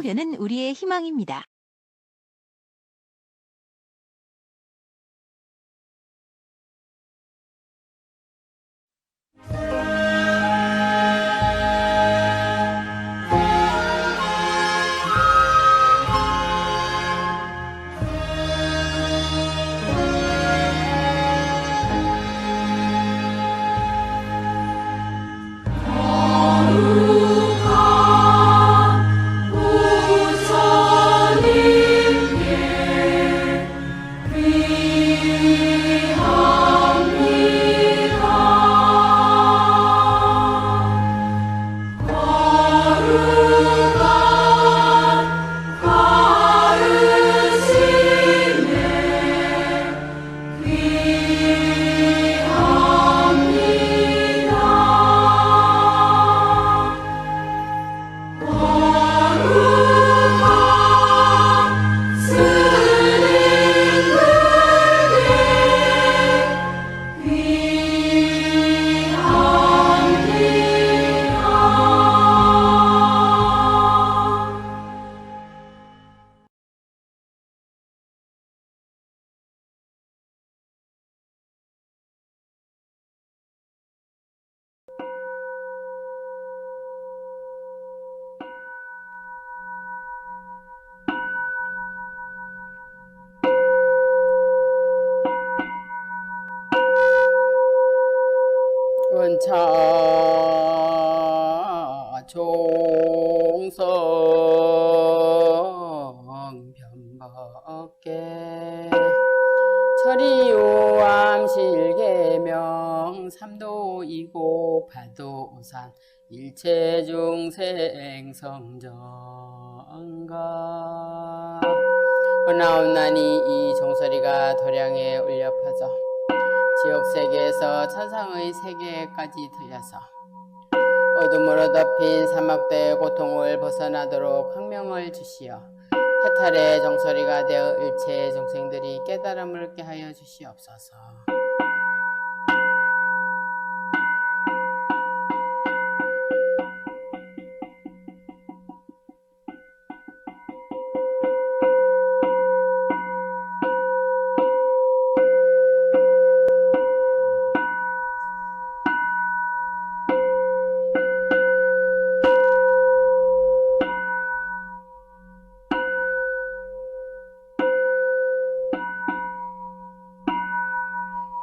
해보려는 우리의 희망입니다. 원차 종성 변법계 철이요암실계명 삼도이고 파도산 일체중생 성전가 원하옵나니 이 종소리가 도량에 울려 퍼져 지옥세계에서 천상의 세계까지 들려서 어둠으로 덮인 사막대의 고통을 벗어나도록 광명을 주시어 해탈의 종소리가 되어 일체 중생들이 깨달음을 얻게 하여 주시옵소서.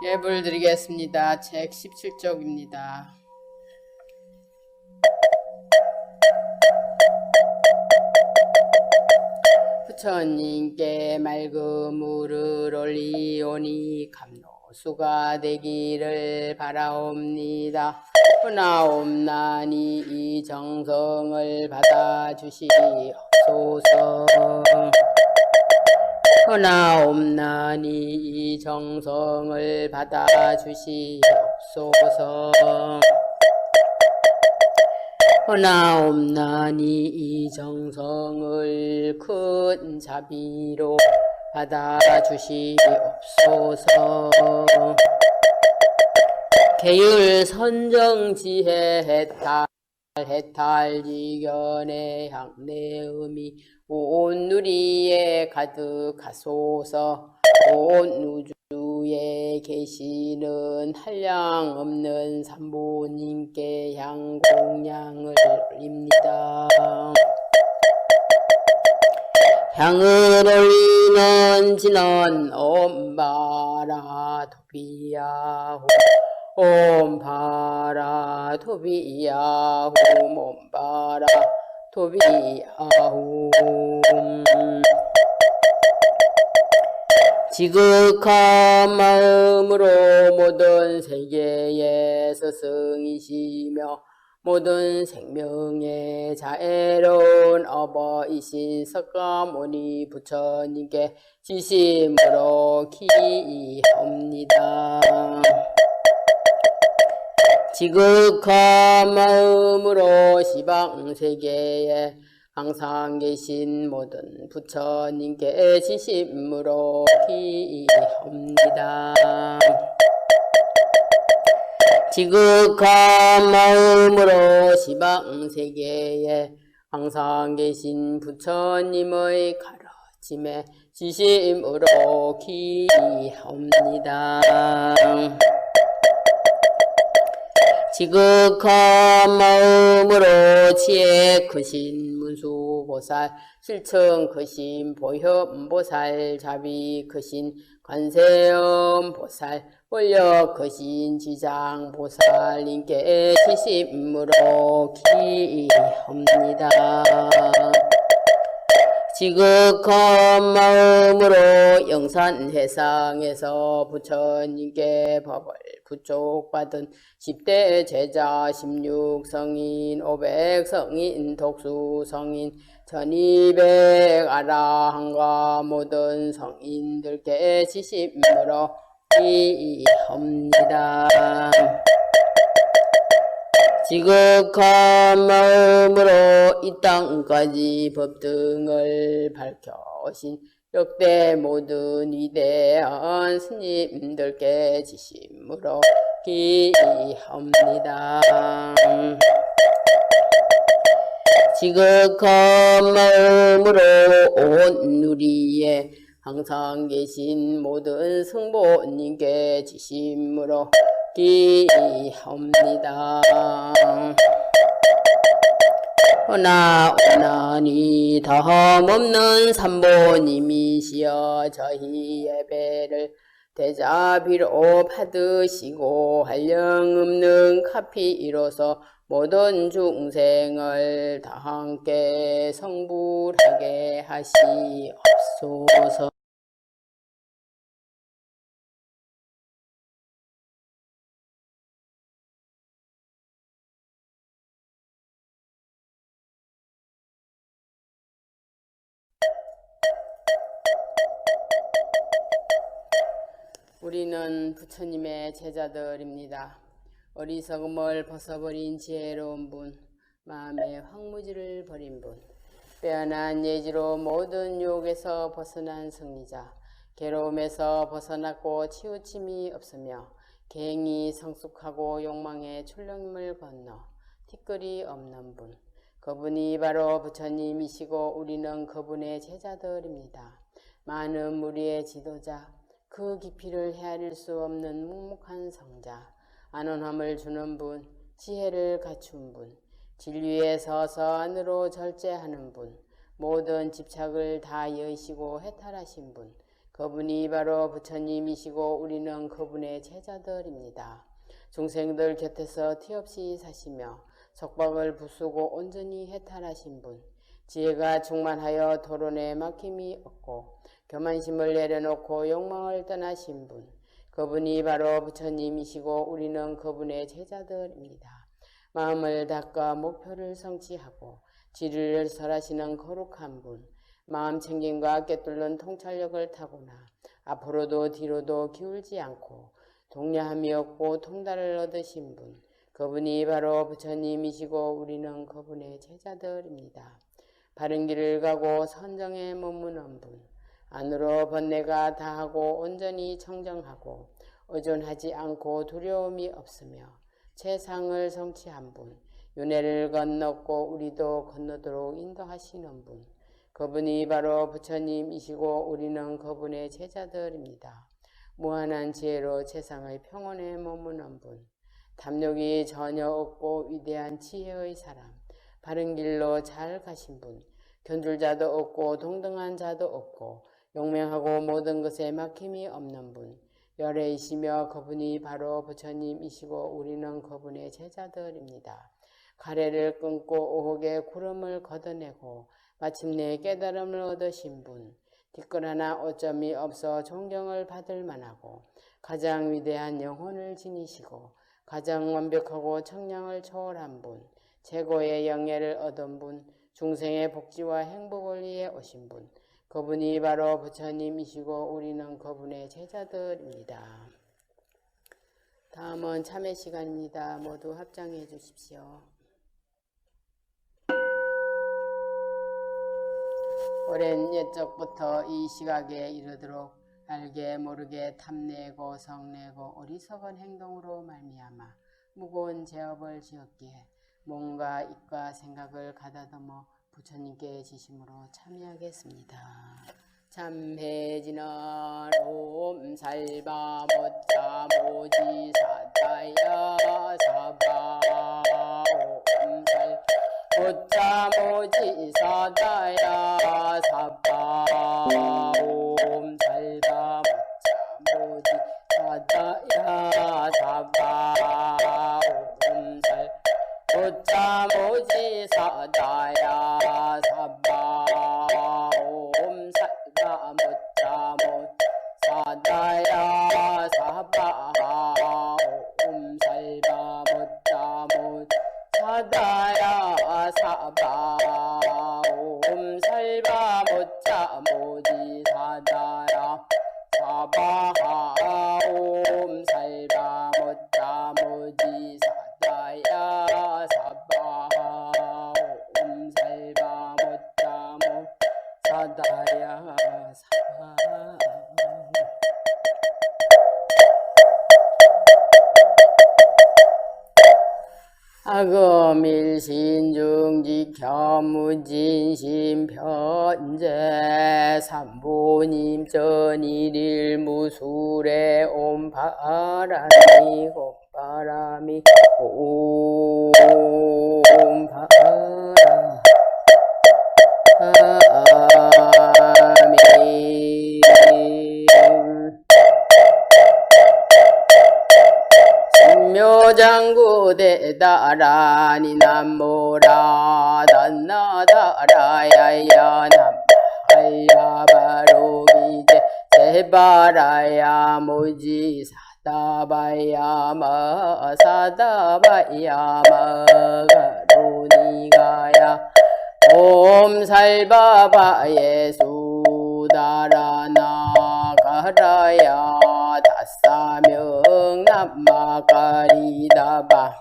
예불 드리겠습니다. 책 17쪽입니다. 부처님께 맑은 물을 올리오니 감로수가 되기를 바라옵니다. 후나옵나니 이 정성을 받아주시옵소서. 후나옵나니 이 정성을 받아주시옵소서. 후나옵나니 이 정성을 큰 자비로 받아주시옵소서. 계율 선정지혜 해탈 지견의 향내음이 온 누리에 가득하소서. 온 우주에 계시는 한량없는 삼보님께 향공양을 올립니다. 향을 올리는 진원 옴바라 도비야호 옴바라 도비야호 옴바라 도비야호. 지극한 마음으로 모든 세계의 스승이시며 모든 생명의 자애로운 어버이신 석가모니 부처님께 진심으로 기이옵니다. 지극한 마음으로 시방세계에 항상 계신 모든 부처님께 진심으로 기이옵니다. 지극한 마음으로 시방세계에 항상 계신 부처님의 가르침에 진심으로 기하옵니다. 지극한 마음으로 지혜 크신 문수보살, 실청 크신 보현보살, 자비 크신 관세음보살, 원력 크신 지장보살님께 진심으로 기하옵니다. 지극한 마음으로 영산회상에서 부처님께 법을 부족받은 10대 제자 16성인 500성인 독수성인 1200 아라한과 모든 성인들께 진심으로 기하옵니다. 지극한 마음으로 이 땅까지 법등을 밝혀오신 역대 모든 위대한 스님들께 진심으로 기하옵니다. 지극한 마음으로 온 누리에 항상 계신 모든 성보님께 진심으로 기하옵니다. 오나니 다함없는 삼보님이시여 저희 예배를 대자비로 받으시고 한량없는 카피로서 모든 중생을 다 함께 성불하게 하시옵소서. 우리는 부처님의 제자들입니다. 어리석음을 벗어버린 지혜로운 분, 마음의 황무지를 버린 분, 빼어난 예지로 모든 유혹에서 벗어난 승리자, 괴로움에서 벗어났고 치우침이 없으며 갱이 성숙하고 욕망의 출렁임을 건너 티끌이 없는 분, 그분이 바로 부처님이시고 우리는 그분의 제자들입니다. 많은 무리의 지도자, 그 깊이를 헤아릴 수 없는 묵묵한 성자, 안온함을 주는 분, 지혜를 갖춘 분, 진리에 서서 안으로 절제하는 분, 모든 집착을 다 여의시고 해탈하신 분, 그분이 바로 부처님이시고 우리는 그분의 제자들입니다. 중생들 곁에서 티없이 사시며 속박을 부수고 온전히 해탈하신 분, 지혜가 충만하여 토론에 막힘이 없고 교만심을 내려놓고 욕망을 떠나신 분, 그분이 바로 부처님이시고 우리는 그분의 제자들입니다. 마음을 닦아 목표를 성취하고 지리를 설하시는 거룩한 분, 마음 챙김과 꿰뚫는 통찰력을 타고나 앞으로도 뒤로도 기울지 않고 동려함이 없고 통달을 얻으신 분, 그분이 바로 부처님이시고 우리는 그분의 제자들입니다. 바른 길을 가고 선정에 머무는 분, 안으로 번뇌가 다하고 온전히 청정하고 의존하지 않고 두려움이 없으며 최상을 성취한 분, 윤회를 건넜고 우리도 건너도록 인도하시는 분, 그분이 바로 부처님이시고 우리는 그분의 제자들입니다. 무한한 지혜로 세상의 평온에 머무는 분, 탐욕이 전혀 없고 위대한 지혜의 사람, 바른 길로 잘 가신 분, 견줄자도 없고 동등한 자도 없고 용맹하고 모든 것에 막힘이 없는 분, 열애이시며 그분이 바로 부처님이시고 우리는 그분의 제자들입니다. 가래를 끊고 오혹의 구름을 걷어내고 마침내 깨달음을 얻으신 분, 티끌 하나 오점이 없어 존경을 받을 만하고 가장 위대한 영혼을 지니시고 가장 완벽하고 청량을 초월한 분, 최고의 영예를 얻은 분, 중생의 복지와 행복을 위해 오신 분, 그분이 바로 부처님이시고 우리는 그분의 제자들입니다. 다음은 참회 시간입니다. 모두 합장해 주십시오. 오랜 옛적부터 이 시각에 이르도록 알게 모르게 탐내고 성내고 어리석은 행동으로 말미암아 무거운 죄업을 지었기에 몸과 입과 생각을 가다듬어 부처님께 지심으로 참여하겠습니다. 참해지나 롬살바 모짜 모지 사다야 사바 옴살 모짜 모지 사다야 사바 옴살바 모짜 모지 사다야 사바 옴살 모짜 모지 사다야 사바 옴살바 모짜 모 사다야 사바 옴살바 모짜 모 사다야 사바 옴살바 모짜 모지 사다야 사바 옴살바 모짜 모지 사다야 사바 옴살바 모짜 모 사다야 사바 아금일신중직 겸무진심 편제 삼보님 전일일 무술에 옴바람이 곱바람이 옴바람이 신묘장구대다라니 남모라 단나다라야야 남하야 바로기제 제바라야 모지 사다바야 마사다바야 마가로니가야 옴살바바예 수다라나 가라야 다사명 남마가리다바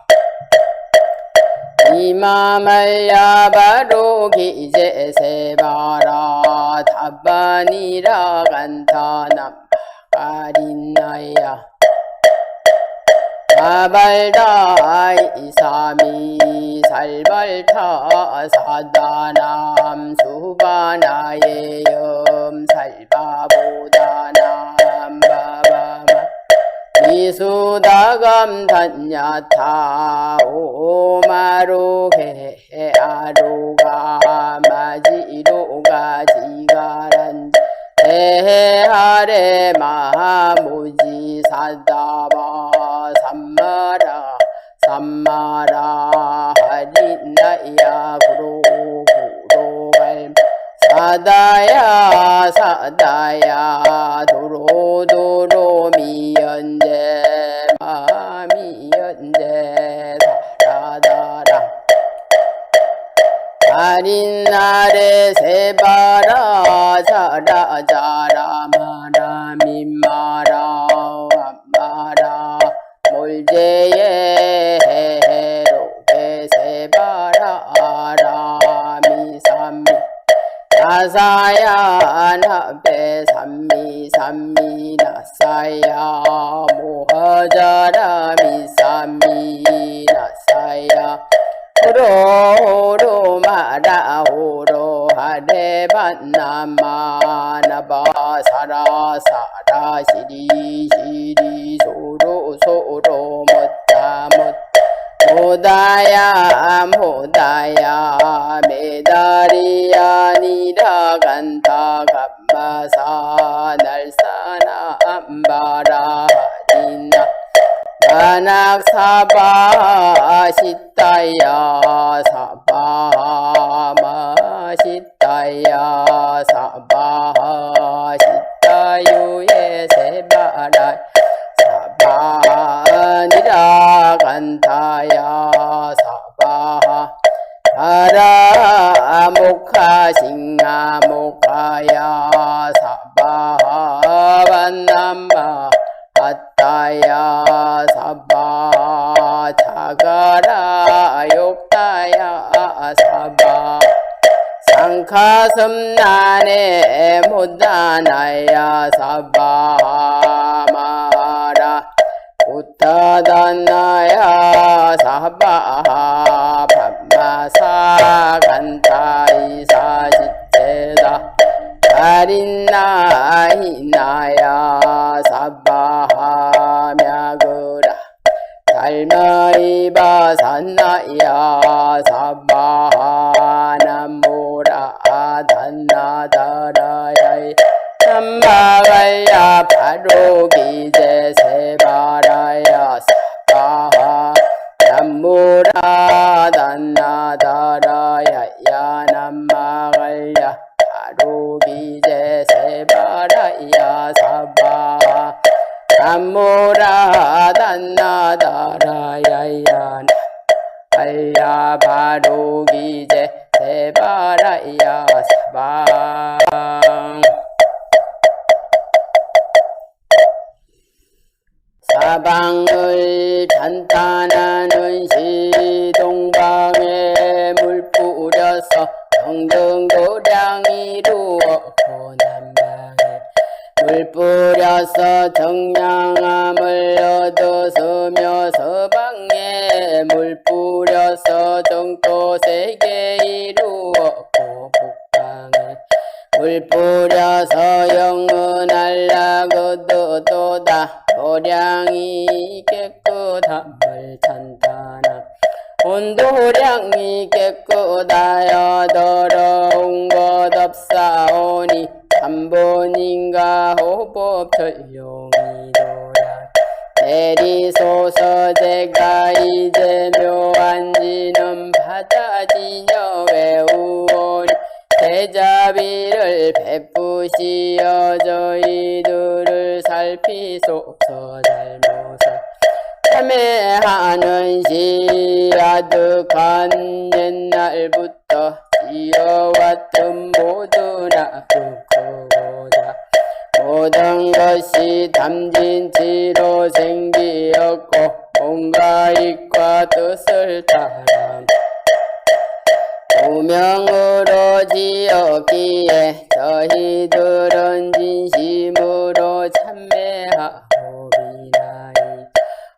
이마말야 바로 기제세바라 다바니라 간타 남마가린나야 아발다 이사미 살발타 사다남 수바나예 염살바보다남 바바마 이수다감 단야타 오마로게 아로가 마지로가 지가란 대하레 마무지 사다바 삼마라 삼마라 하린나야 구로구로갈 사다야 사다야 도로도로 미연제 마미연제 다라다라 아린나레 세바라 자라자라 마라민마라 암마라 몰제예 해로게 세바라 아라미삼미 나사야 나베 삼미 삼미 나사야 모하자라 미삼미 나사야 호로 마라 호로 하레 반나마 나바 사라 사라 시리 시리 소로 소로 못다 못 모다야 모다야 메다리야 니라간타 감마사 날사나 암바라 하리나 만악사바 시타야 사바 마시타야 사바 시타유에 세바라 사바 니라간타야 사바 아라 모카 싱아 모카야 사바 반남바 아따야 사바 자가라 욕다야 사바 상카섬난에 못다나야 사바 마라 우타다나야 사바 밤마사 간타이 나이바 산나야 사바 남모라 단나다라야 남마갈야 바로 기제 세바라야 사바 남모라 단나다라야 남마갈야 바로 기제 세바라야 사바 남모라 단나다라야 알야 바로 기제 세바라야 사방 사방을 찬탄하는 시동방에 물 뿌려서 정등도량 이루었고 남방에 물 뿌려서 정량함을 얻었으며 서방에 물 뿌려서 정토세계 이루었고 북방에 물 뿌려서 영원할라거도다 도량이 깨끗함을 찬탄함 온도량이 깨끗하여 더러운 것 없사오니 삼본인가 호법철용이 도량 내리소서 제가 이제 묘한지는 바다지녀 외우오니 대자비를 베푸시어 저희들을 살피소서 잘못을 참회하는 시아득한 옛날부터 지어왔던 모두나 그거보다 모든 것이 담진치로 생기었고 뭔가 이과 뜻을 따라 우명으로 지었기에 저희들은 진심으로 참회하고 비나이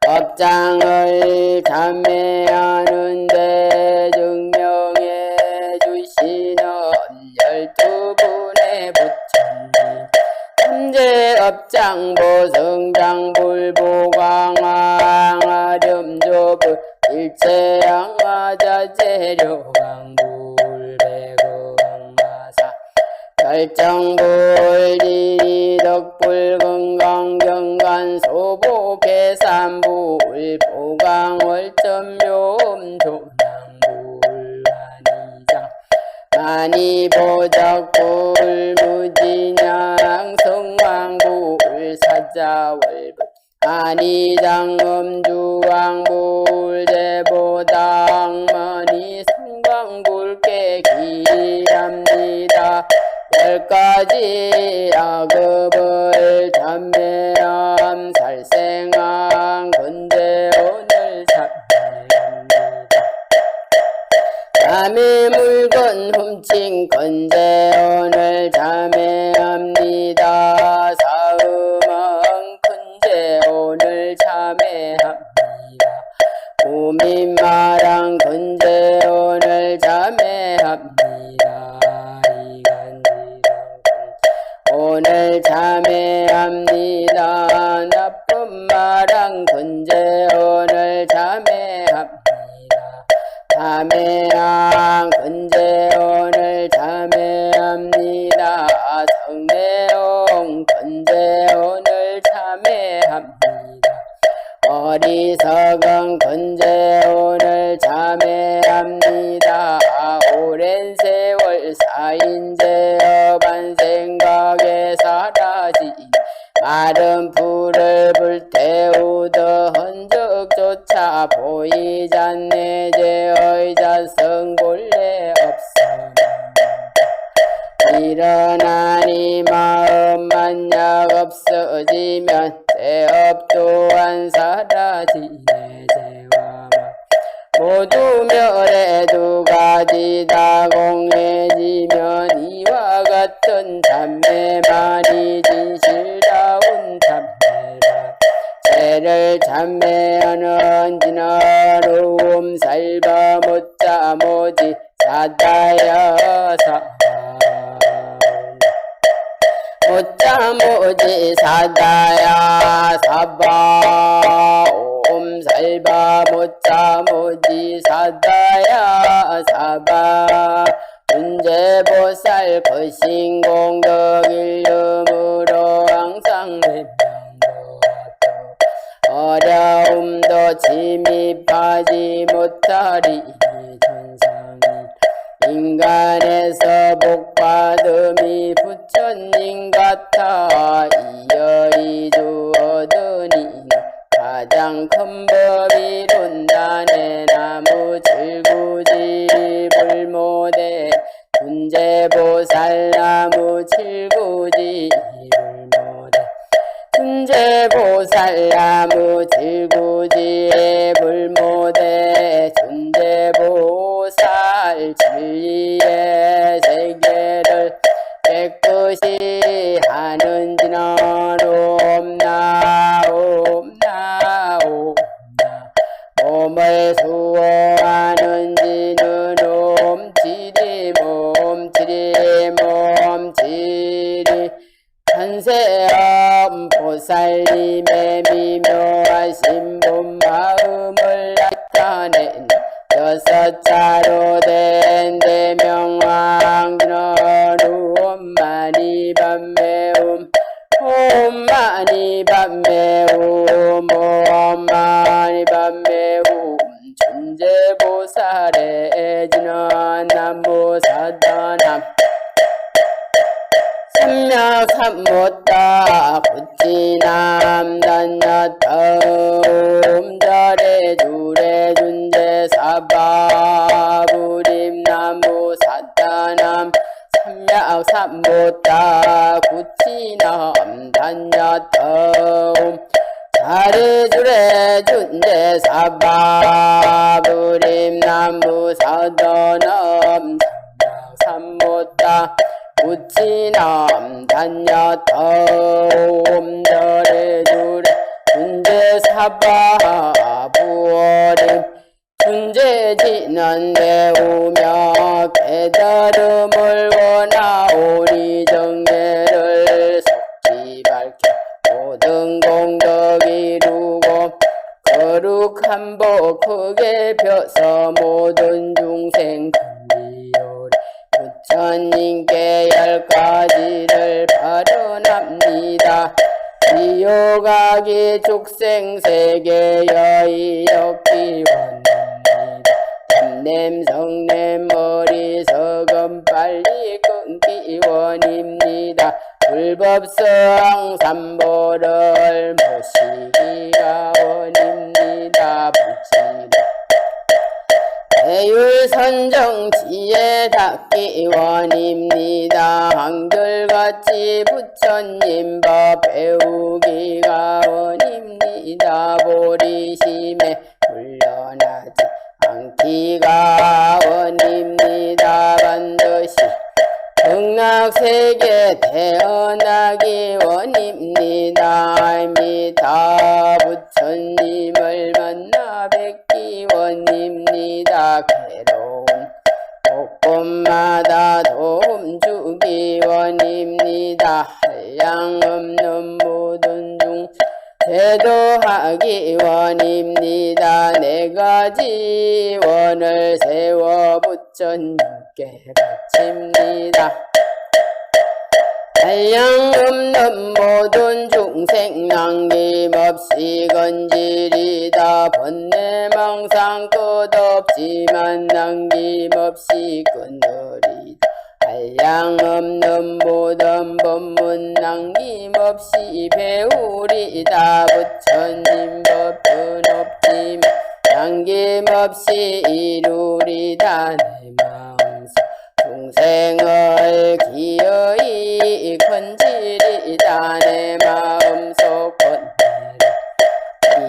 업장을 참회하는데 증명해 주시는 12분의 부처님 삼재업장 보승장 불보광왕 아렴조불 일체양화자재료강 불배거강마사 결정불 이덕불 건강경관 소보계산불 보강월점묘음 조낭불 안이장 만이보적불 무진양 성왕불 사자월불 안이장음주왕불 제보당머니 성광불께 기합니다 10가지 악업을 참매함 살생한 근데 오늘 참매합니다 남의 물건 훔친 건데 오늘 참매합니다 사음은 근데 오늘 참회합니다. 우민마랑 근데 오늘 참회합니다. 이간지랑 오늘 참회합니다. 나쁜 마랑 근데 오늘 참회합니다. 참회한 근데 오늘 참회합니다. 성내용 근데 오늘 참회합니다. 어리석은 근데 오늘 참회합니다. 오랜 세월 사인제어반 생각에 사라진 마른 불을 불태우던 흔적조차 보이지 않네. 제의 자성 본래 없음 일어나니 마음 만약 없어지면 죄업 또한 사라지네. 죄와 모두 멸해 두 가지 다 공해지면 이와 같은 참매만이 진실다운 참매라. 죄를 참매하는 진어로움 살바 못자 모지 사다야 사 못자 모지 사다야 사바 옴 살바 못자 모지 사다야 사바 문제보살 거신공덕 일념으로 항상 어려움도 침입하지 못하리 천상이 인간에서 복받음이 부처님 같아 이여이주 얻으니 가장 큰 법이 룬단의 나무 칠구지 불모대 tun제보살 나무 칠구지 불모대 tun제보살 나무 칠구지의 불모대 tun제보살 진리의 세계를 깨끗이 하는지는 옴나 옴나 옴나 몸을 수호하는지는 옴지리 몸지리 몸지리 천세엄 보살님의 미묘하신 본 마음을 나타낸 여섯 자로 된 대명왕전은 옴마니 밤매움 옴마니 밤매움 옴마니 밤매움 천제보살의 진원 남보사다남 삼약삼못다 구치남 단야타음 절에 주래 준제 사바 부림 나무 사다남 삼약삼못다 구치남 단야타음 절에 주래 준제 사바 부림 나무 사다남 삼약삼못다 구치남 단야타옴 절에 주래 준제 사바 부어림 준제지는 배우며 깨달음을 원하오니 정계를 속지 밝혀 모든 공덕 이루고 거룩한 복 크게 펴서 모든 중생 천지요리 부처님께 10가지를 발언합니다. 지옥아기 축생세계 여의롭기 원합니다. 담냄 성냄 어리석음 빨리 끊기 원입니다. 불법성 삼보를 모시기가 원입니다. 불치다 대율선정 지혜 닦기 원입니다. 한결같이 부처님 법 배우기가 원입니다. 보리심에 물러나지 않기가 원입니다. 반드시 극락세계 태어나기 원입니다. 아입니다. 부처님을 만나 뵙기 원입니다. 괴로운 곳곳마다 도움 주기 원입니다. 한량 없는 모든 중 제도하기 원입니다. 4가지 원을 세워 부처님께 바칩니다. 한량 없는 모든 중생 남김없이 건지리다. 번뇌망상 끝없지만 남김없이 끊으리다. 한량 없는 모든 법문 남김없이 배우리다. 부처님 법은 없지만 남김없이 이루리다. 내 마음속 중생을 기어이 건지리다. 내 마음속 번뇌를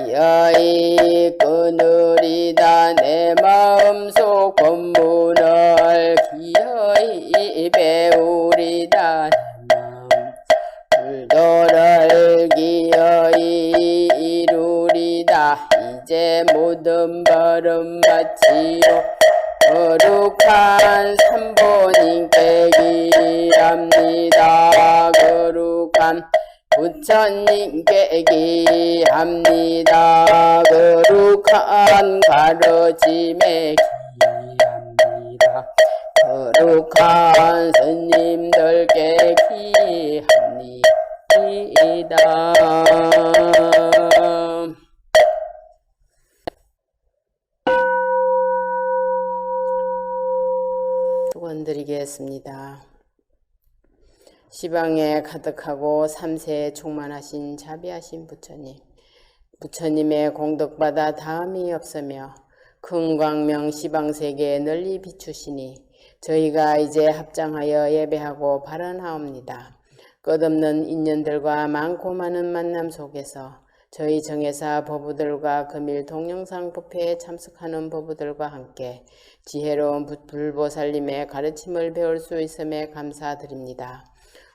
기어이 끊으리다. 내 마음속 법문을 기어이 배우리다. 내 마음 불도를 기어이 이루리다. 이제 모든 발음 바치로 거룩한 삼보님께 기합니다. 거룩한 부처님께 기합니다. 거룩한 가르침에 기합니다. 거룩한 스님들께 기합니다. 축원드리겠습니다. 시방에 가득하고 삼세에 충만하신 자비하신 부처님, 부처님의 공덕받아 다함이 없으며 큰 광명 시방세계에 널리 비추시니 저희가 이제 합장하여 예배하고 발언하옵니다. 끝없는 인연들과 많고 많은 만남 속에서 저희 정예사 법우들과 금일 동영상 법회에 참석하는 법우들과 함께 지혜로운 불보살님의 가르침을 배울 수 있음에 감사드립니다.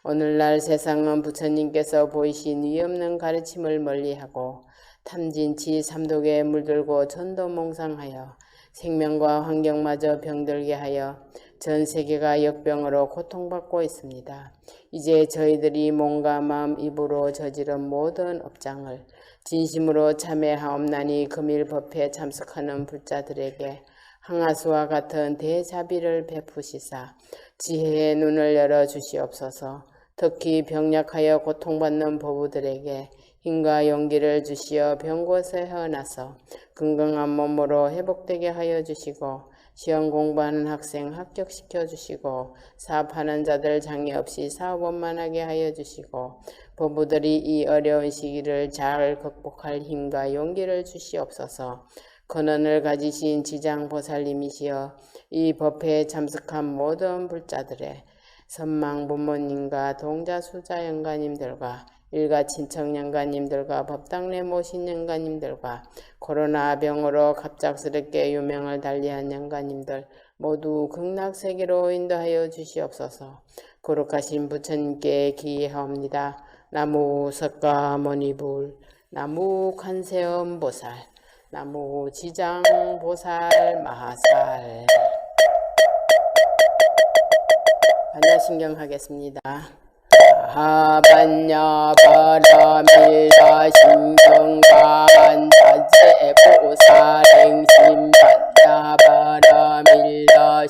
오늘날 세상은 부처님께서 보이신 위없는 가르침을 멀리하고 탐진치 삼독에 물들고 전도몽상하여 생명과 환경마저 병들게 하여 전 세계가 역병으로 고통받고 있습니다. 이제 저희들이 몸과 마음, 입으로 저지른 모든 업장을 진심으로 참회하옵나니 금일 법회에 참석하는 불자들에게 항아수와 같은 대자비를 베푸시사 지혜의 눈을 열어 주시옵소서. 특히 병약하여 고통받는 보부들에게 힘과 용기를 주시어 병곳에 헤어나서 건강한 몸으로 회복되게 하여 주시고 시험 공부하는 학생 합격시켜 주시고 사업하는 자들 장애 없이 사업 원만하게 하여 주시고 보부들이 이 어려운 시기를 잘 극복할 힘과 용기를 주시옵소서. 근원을 가지신 지장보살님이시여 이 법회에 참석한 모든 불자들의 선망 부모님과 동자 수자 영가님들과 일가 친척 영가님들과 법당내 모신 영가님들과 코로나 병으로 갑작스럽게 유명을 달리한 영가님들 모두 극락세계로 인도하여 주시옵소서. 거룩하신 부처님께 기하옵니다. 나무 석가모니불, 나무 관세음보살, 나무 지장보살 마살. 반야신경 하겠습니다. 아반야 바라밀라 신경관 자제보살행심 반야 바라밀라 시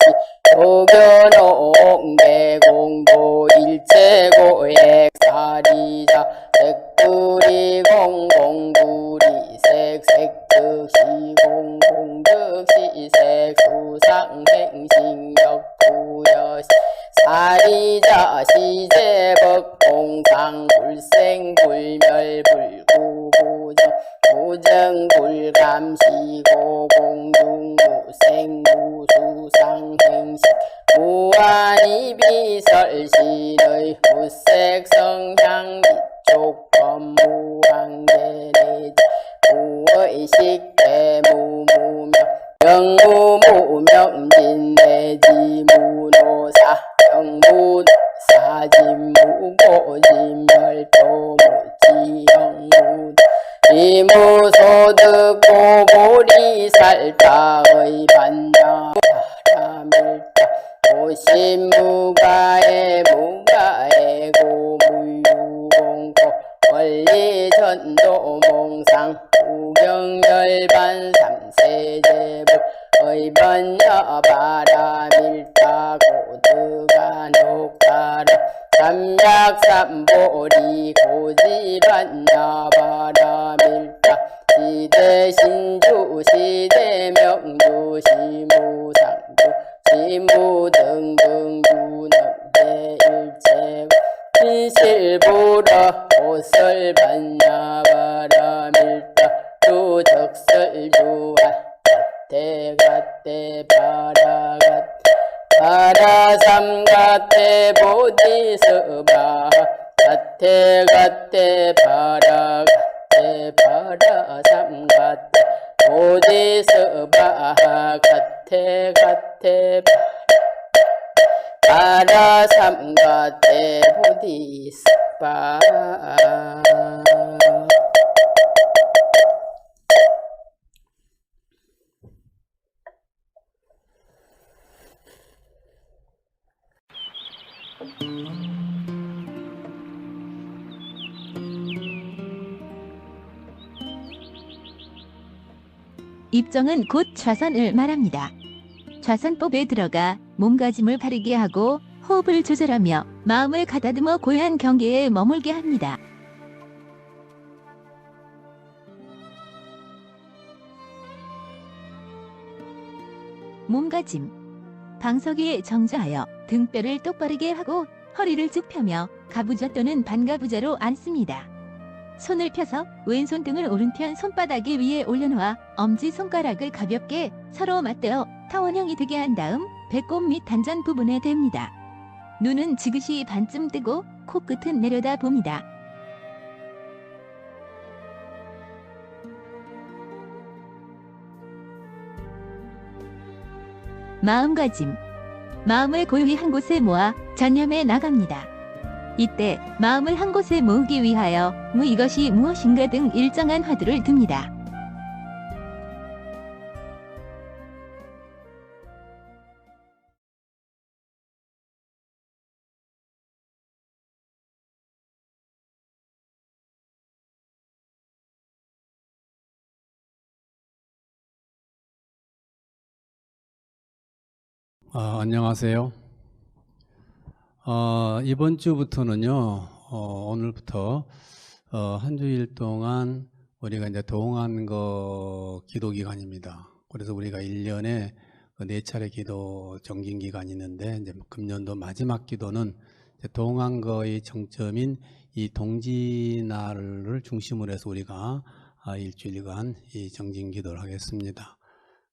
도견옥대공도 일체고액 사리자 색구리 공공구리 색색득시 공공득시 색수상행신역 구여시 사리자 시제법공상 불생불멸불구부정 무정불감시고 공중무생무수상행식 무한이비설신의 무색성향 미촉법무한계내지 무의식대무무명 영무무명진내지 무노사 영무사진무고진멸도무지영무 이무소득고보리살다의 반야 바라밀다 오신무가의 무가의 고무유공고 원리전도몽상 우경열반 삼세제불 의번여 바라밀다 고드가 녹가라 삼약삼보리 고지반야 바라밀다 시대신주 시대명주 시무상주 시무등등주능대일체고 신실보라 오설반야 바라밀다 주적설주와 가떼 바라갓 바라삼가떼 보디서바 가떼 바라가떼 바라삼가떼 보디서바 가떼 바라삼가떼 보디서바. 입정은 곧 좌선을 말합니다. 좌선법에 들어가 몸가짐을 바르게 하고 호흡을 조절하며 마음을 가다듬어 고요한 경계에 머물게 합니다. 몸가짐. 방석 위에 정좌하여 등뼈를 똑바르게 하고 허리를 쭉 펴며 가부좌 또는 반가부좌로 앉습니다. 손을 펴서 왼손 등을 오른편 손바닥 위에 올려놓아 엄지손가락을 가볍게 서로 맞대어 타원형이 되게 한 다음 배꼽 및 단전 부분에 댑니다. 눈은 지그시 반쯤 뜨고 코끝은 내려다 봅니다. 마음가짐. 마음을 고요히 한 곳에 모아 전념해 나갑니다. 이때 마음을 한 곳에 모으기 위하여 이것이 무엇인가 등 일정한 화두를 듭니다. 안녕하세요. 이번 주부터는요, 오늘부터 한 주일 동안 우리가 이제 동안거 기도 기간입니다. 그래서 우리가 1년에 4차례 기도 정긴 기간이 있는데, 이제 금년도 마지막 기도는 동안거의 정점인 이 동지날을 중심으로 해서 우리가 일주일간 이 정진 기도를 하겠습니다.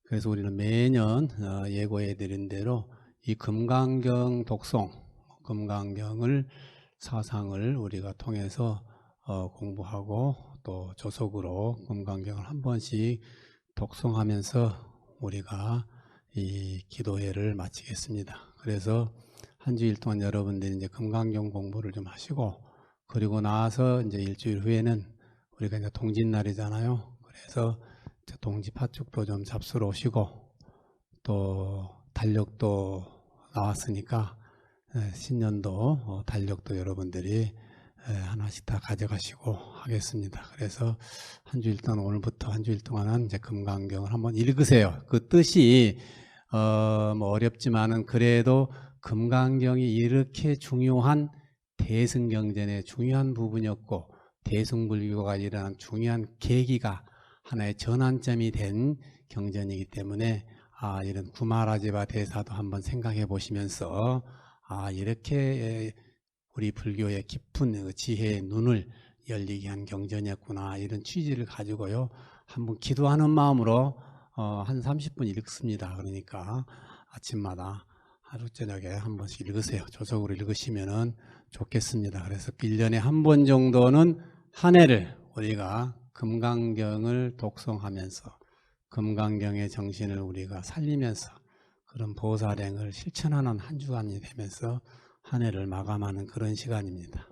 그래서 우리는 매년 예고해 드린 대로 이 금강경 독송, 금강경을 사상을 우리가 통해서 공부하고 또 조속으로 금강경을 한 번씩 독송하면서 우리가 이 기도회를 마치겠습니다. 그래서 한 주일 동안 여러분들이 이제 금강경 공부를 좀 하시고, 그리고 나서 이제 일주일 후에는 우리가 이제 동짓날이잖아요. 그래서 동지 팥죽도 좀 잡수러 오시고, 또 달력도 나왔으니까 신년도 달력도 여러분들이 하나씩 다 가져가시고 하겠습니다. 그래서 한 주일 동안, 오늘부터 한 주일 동안은 이제 금강경을 한번 읽으세요. 그 뜻이 뭐 어렵지만은 그래도 금강경이 이렇게 중요한 대승경전의 중요한 부분이었고, 대승불교가 일어난 중요한 계기가 하나의 전환점이 된 경전이기 때문에 이런 구마라지바 대사도 한번 생각해 보시면서 이렇게 우리 불교의 깊은 지혜의 눈을 열리게 한 경전이었구나, 이런 취지를 가지고요 한번 기도하는 마음으로 한 30분 읽습니다. 그러니까 아침마다 하루 저녁에 한 번씩 읽으세요. 조속으로 읽으시면 좋겠습니다. 그래서 1년에 한 번 정도는 한 해를 우리가 금강경을 독송하면서 금강경의 정신을 우리가 살리면서 그런 보살행을 실천하는 한 주간이 되면서 한 해를 마감하는 그런 시간입니다.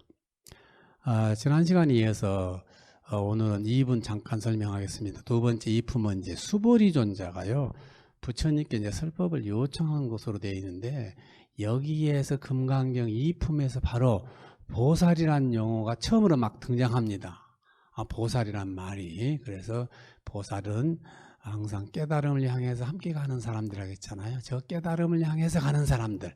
지난 시간에 이어서 오늘은 2분 잠깐 설명하겠습니다. 두 번째 2품은 이제 수보리존자가요, 부처님께 이제 설법을 요청한 것으로 되어 있는데, 여기에서 금강경 2품에서 바로 보살이라는 용어가 처음으로 막 등장합니다. 보살이란 말이. 그래서 보살은 항상 깨달음을 향해서 함께 가는 사람들이라고 했잖아요. 저 깨달음을 향해서 가는 사람들,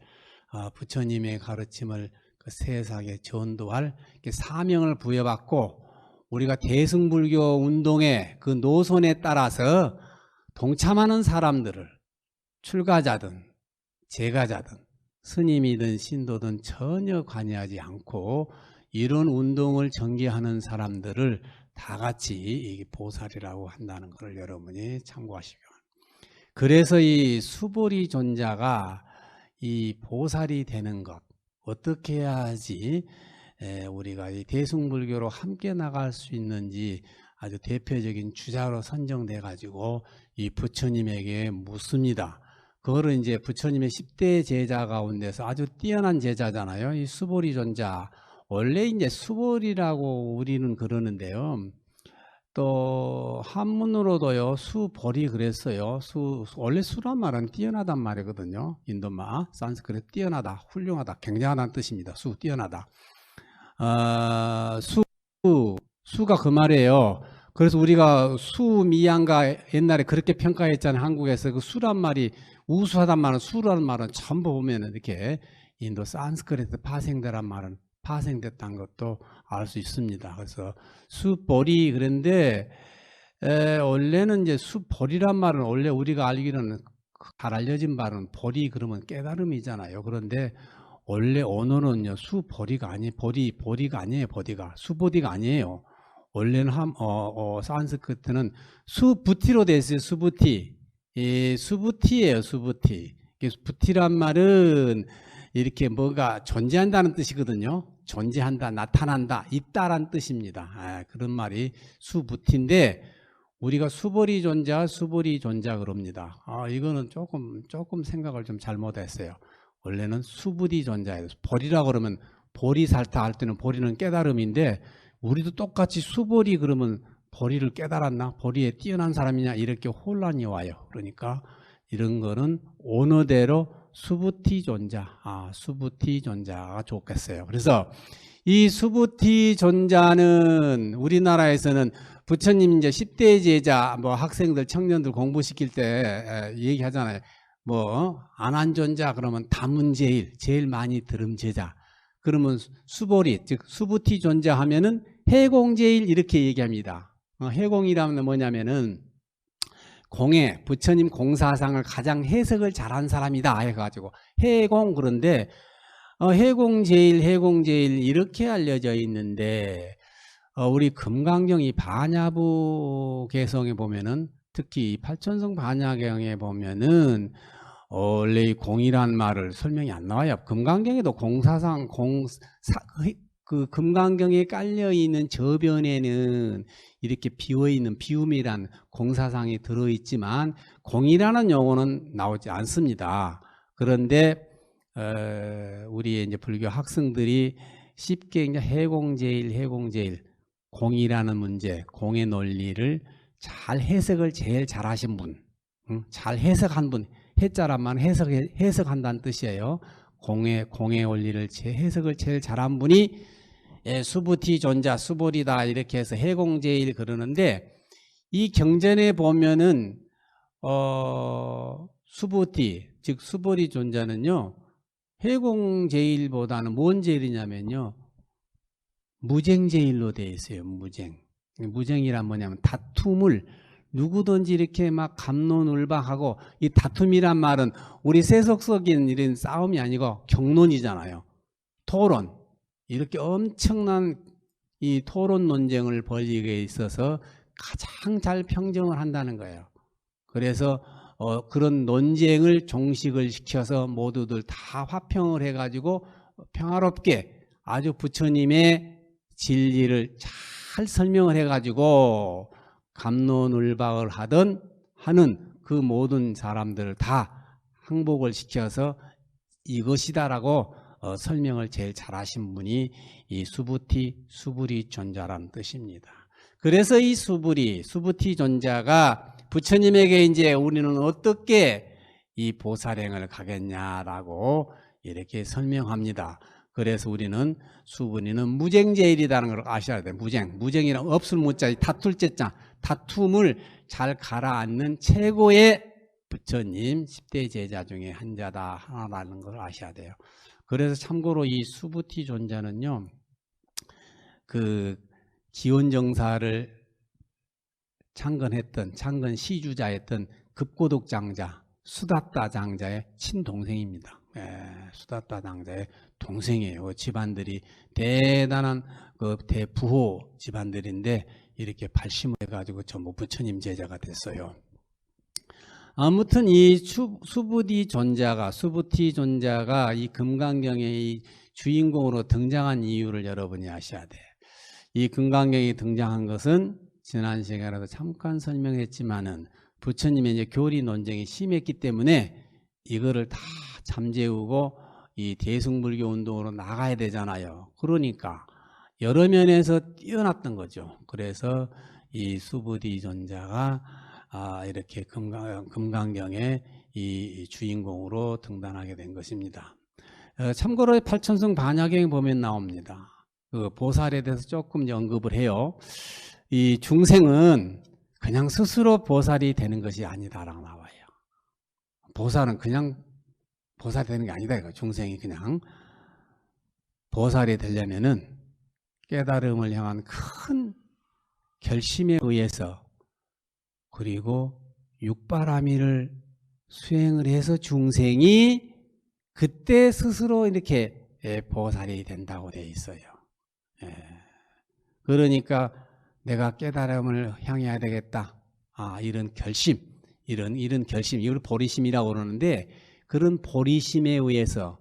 부처님의 가르침을 그 세상에 전도할 사명을 부여받고, 우리가 대승불교 운동의 그 노선에 따라서 동참하는 사람들을 출가자든 제가자든 스님이든 신도든 전혀 관여하지 않고 이런 운동을 전개하는 사람들을 다 같이 보살이라고 한다는 것을 여러분이 참고하시기 바랍니다. 그래서 이 수보리 존자가 이 보살이 되는 것, 어떻게 해야지 우리가 이 대승불교로 함께 나갈 수 있는지 아주 대표적인 주자로 선정돼 가지고 이 부처님에게 묻습니다. 그거를 이제 부처님의 10대 제자 가운데서 아주 뛰어난 제자잖아요. 이 수보리 존자. 원래 이제 수보리라고 우리는 그러는데요. 또 한문으로도요, 수보리 그랬어요. 원래 수란 말은 뛰어나단 말이거든요. 인도말, 산스크릿 뛰어나다, 훌륭하다, 굉장하다는 뜻입니다. 뛰어나다. 수가 그 말이에요. 그래서 우리가 수미양가 옛날에 그렇게 평가했잖아요. 한국에서 그 수란 말이 우수하단 말은 수라는 말은 전부 보면은 이렇게 인도 산스크리트 파생되란 말은 파생됐다는 것도 알 수 있습니다. 그래서 수벌이 그런데 원래는 이제 수벌이란 말은 원래 우리가 알기로는 잘 알려진 말은 벌이 그러면 깨달음이잖아요. 그런데 원래 언어는요 수벌이가 아니 벌이가 아니에요. 버디가 수보디가 아니에요. 원래는 산스크리트는 수부티로 되어 있어요. 수부티. 수부티예요. 수부티. 부티란 말은 이렇게 뭐가 존재한다는 뜻이거든요. 존재한다, 나타난다, 있다란 뜻입니다. 그런 말이 수부티인데 우리가 수벌이 존자, 수벌이 존자 그럽니다. 이거는 조금 생각을 좀 잘못했어요. 원래는 수부디 존자예요. 벌이라고 그러면 벌이 살타 할 때는 벌이는 깨달음인데 우리도 똑같이 수벌이 그러면 벌이를 깨달았나? 벌이에 뛰어난 사람이냐? 이렇게 혼란이 와요. 그러니까 이런 거는 언어대로 수부티 존자, 수부티 존자가 좋겠어요. 그래서 이 수부티 존자는 우리나라에서는 부처님 이제 10대 제자 뭐 학생들 청년들 공부시킬 때 얘기하잖아요. 뭐 안한존자 그러면 다문제일 제일 많이 들음 제자. 그러면 수보리 즉 수부티 존자 하면은 해공제일 이렇게 얘기합니다. 해공이라면 뭐냐면은 공해 부처님 공사상을 가장 해석을 잘한 사람이다 해가지고 해공 그런데 해공제일 이렇게 알려져 있는데 우리 금강경이 반야부 개성에 보면은 특히 팔천성 반야경에 보면은 원래 이 공이란 말을 설명이 안 나와요. 금강경에도 공사상 그 금강경에 깔려 있는 저변에는 이렇게 비어 있는 비움이란 공사상이 들어 있지만 공이라는 용어는 나오지 않습니다. 그런데 우리 이제 불교 학생들이 쉽게 이제 해공제일 공이라는 문제, 공의 논리를 잘 해석을 제일 잘하신 분, 잘 해석한 분, 해자란 말은 해석한다는 뜻이에요. 공의 원리를 해석을 제일 잘한 분이 수부티 존자, 수보리다 이렇게 해서 해공제일 그러는데 이 경전에 보면은 수부티 즉 수보리 존자는요 해공제일보다는 뭔 제일이냐면요 무쟁제일로 되어 있어요. 무쟁이란 뭐냐면 다툼을 누구든지 이렇게 막 갑론을박하고 이 다툼이란 말은 우리 세속적인 이런 싸움이 아니고 경론이잖아요. 토론. 이렇게 엄청난 이 토론 논쟁을 벌이게 있어서 가장 잘 평정을 한다는 거예요. 그래서 그런 논쟁을 종식을 시켜서 모두들 다 화평을 해가지고 평화롭게 아주 부처님의 진리를 잘 설명을 해가지고 갑론을박을 하는 그 모든 사람들을 다 항복을 시켜서 이것이다라고 설명을 제일 잘하신 분이 이 수부리 존자라는 뜻입니다. 그래서 이 수부티 존자가 부처님에게 이제 우리는 어떻게 이 보살행을 가겠냐라고 이렇게 설명합니다. 그래서 우리는 수부리는 무쟁제일이라는 걸 아셔야 돼요. 무쟁이란 없을 무자, 다툴 제자, 다툼을 잘 가라앉는 최고의 부처님 10대 제자 중에 한 자다 하나라는 걸 아셔야 돼요. 그래서 참고로 이 수부티 존자는요, 그 기원정사를 창건 시주자였던 급고독 장자, 수다따 장자의 친동생입니다. 수다따 장자의 동생이에요. 집안들이 대단한 그 대부호 집안들인데 이렇게 발심을 해가지고 전부 부처님 제자가 됐어요. 아무튼 이 수부티 존자가 이 금강경의 이 주인공으로 등장한 이유를 여러분이 아셔야 돼요. 이 금강경이 등장한 것은 지난 시간에도 잠깐 설명했지만은 부처님의 이제 교리 논쟁이 심했기 때문에 이거를 다 잠재우고 이 대승불교 운동으로 나가야 되잖아요. 그러니까 여러 면에서 뛰어났던 거죠. 그래서 이 수부티 존자가 이렇게 금강경의 이 주인공으로 등단하게 된 것입니다. 참고로 팔천성 반야경에 보면 나옵니다. 그 보살에 대해서 조금 언급을 해요. 이 중생은 그냥 스스로 보살이 되는 것이 아니다라고 나와요. 보살은 그냥 보살이 되는 게 아니다. 이거 중생이 그냥 보살이 되려면은 깨달음을 향한 큰 결심에 의해서 그리고 육바라밀을 수행을 해서 중생이 그때 스스로 이렇게 보살이 된다고 되어 있어요. 그러니까 내가 깨달음을 향해야 되겠다. 이런 결심, 이런 결심, 이걸 보리심이라고 그러는데 그런 보리심에 의해서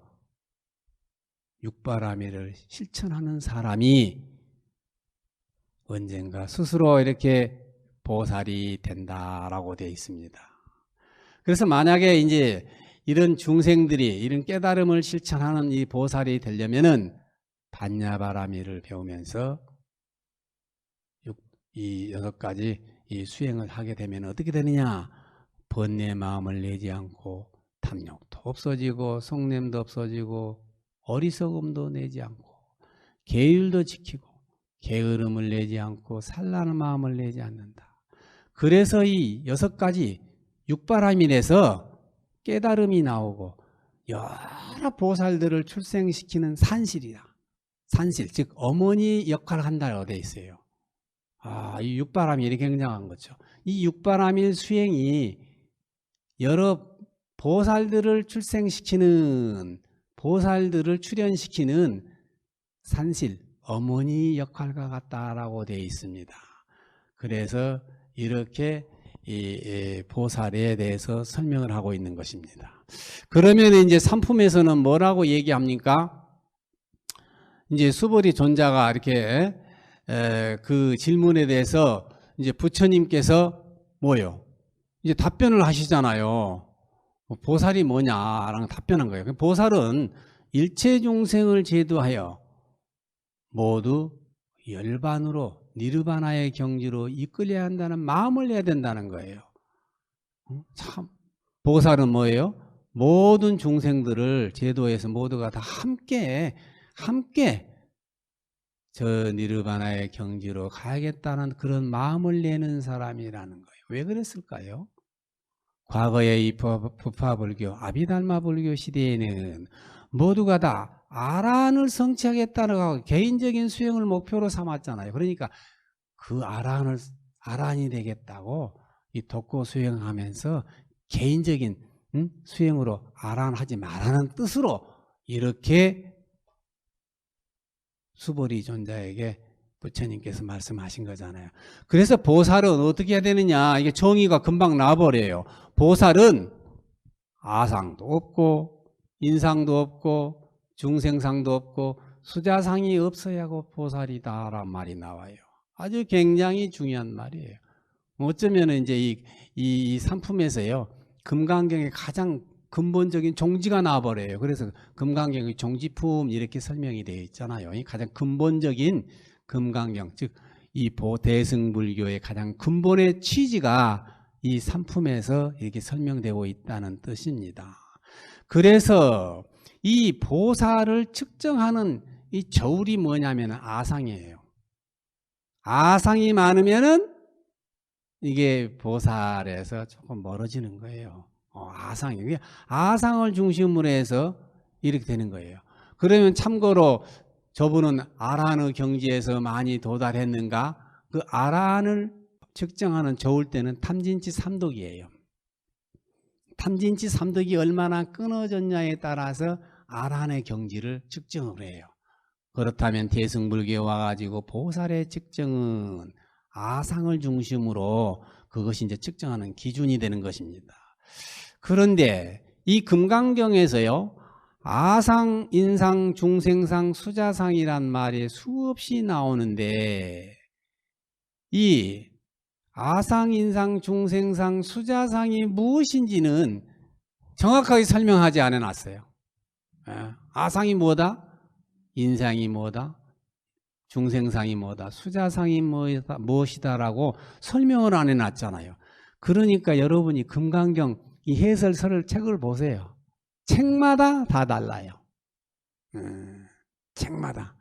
육바라밀을 실천하는 사람이 언젠가 스스로 이렇게 보살이 된다라고 되어 있습니다. 그래서 만약에 이제 이런 중생들이 이런 깨달음을 실천하는 이 보살이 되려면은 반야바라밀을 배우면서 이 6가지 이 수행을 하게 되면 어떻게 되느냐? 번뇌 마음을 내지 않고 탐욕도 없어지고 성냄도 없어지고 어리석음도 내지 않고 계율도 지키고 게으름을 내지 않고 산란한 마음을 내지 않는다. 그래서 이 6가지 육바라밀에서 깨달음이 나오고 여러 보살들을 출생시키는 산실이다. 산실, 즉 어머니 역할을 한다고 되어 있어요. 이 육바라밀이 굉장한 거죠. 이 육바라밀 수행이 여러 보살들을 출생시키는, 보살들을 출현시키는 산실, 어머니 역할과 같다라고 되어 있습니다. 그래서 이렇게 이 보살에 대해서 설명을 하고 있는 것입니다. 그러면 이제 삼품에서는 뭐라고 얘기합니까? 이제 수보리 존자가 이렇게 그 질문에 대해서 이제 부처님께서 뭐요? 이제 답변을 하시잖아요. 보살이 뭐냐라는 답변한 거예요. 보살은 일체 중생을 제도하여 모두 열반으로 니르바나의 경지로 이끌려야 한다는 마음을 내야 된다는 거예요. 참 보살은 뭐예요? 모든 중생들을 제도해서 모두가 다 함께 저 니르바나의 경지로 가야겠다는 그런 마음을 내는 사람이라는 거예요. 왜 그랬을까요? 과거의 이 부파불교, 아비달마 불교 시대에는 모두가 다 아라한을 성취하겠다는 개인적인 수행을 목표로 삼았잖아요. 그러니까 그 아라한이 되겠다고 이 독고 수행하면서 개인적인 수행으로 아라한하지 말라는 뜻으로 이렇게 수보리 존자에게 부처님께서 말씀하신 거잖아요. 그래서 보살은 어떻게 해야 되느냐? 이게 정의가 금방 나와버려요. 보살은 아상도 없고 인상도 없고 중생상도 없고 수자상이 없어야 하고 보살이다라는 말이 나와요. 아주 굉장히 중요한 말이에요. 어쩌면 이제 이 삼품에서요, 금강경의 가장 근본적인 종지가 나와버려요. 그래서 금강경의 종지품 이렇게 설명이 되어 있잖아요. 이 가장 근본적인 금강경, 즉 이 대승불교의 가장 근본의 취지가 이 삼품에서 이렇게 설명되고 있다는 뜻입니다. 그래서 이 보살을 측정하는 이 저울이 뭐냐면 아상이에요. 아상이 많으면은 이게 보살에서 조금 멀어지는 거예요. 아상을 중심으로 해서 이렇게 되는 거예요. 그러면 참고로 저분은 아라한의 경지에서 많이 도달했는가? 그 아라한을 측정하는 저울대는 탐진치 삼독이에요. 탐진치 삼독이 얼마나 끊어졌냐에 따라서 아라한의 경지를 측정을 해요. 그렇다면 대승불교에 와가지고 보살의 측정은 아상을 중심으로 그것이 이제 측정하는 기준이 되는 것입니다. 그런데 이 금강경에서요, 아상, 인상, 중생상, 수자상이란 말이 수없이 나오는데 이 아상, 인상, 중생상, 수자상이 무엇인지는 정확하게 설명하지 않아놨어요. 아상이 뭐다? 인상이 뭐다? 중생상이 뭐다? 수자상이 무엇이다라고 설명을 안 해놨잖아요. 그러니까 여러분이 금강경 이 해설서를 책을 보세요. 책마다 다 달라요. 책마다.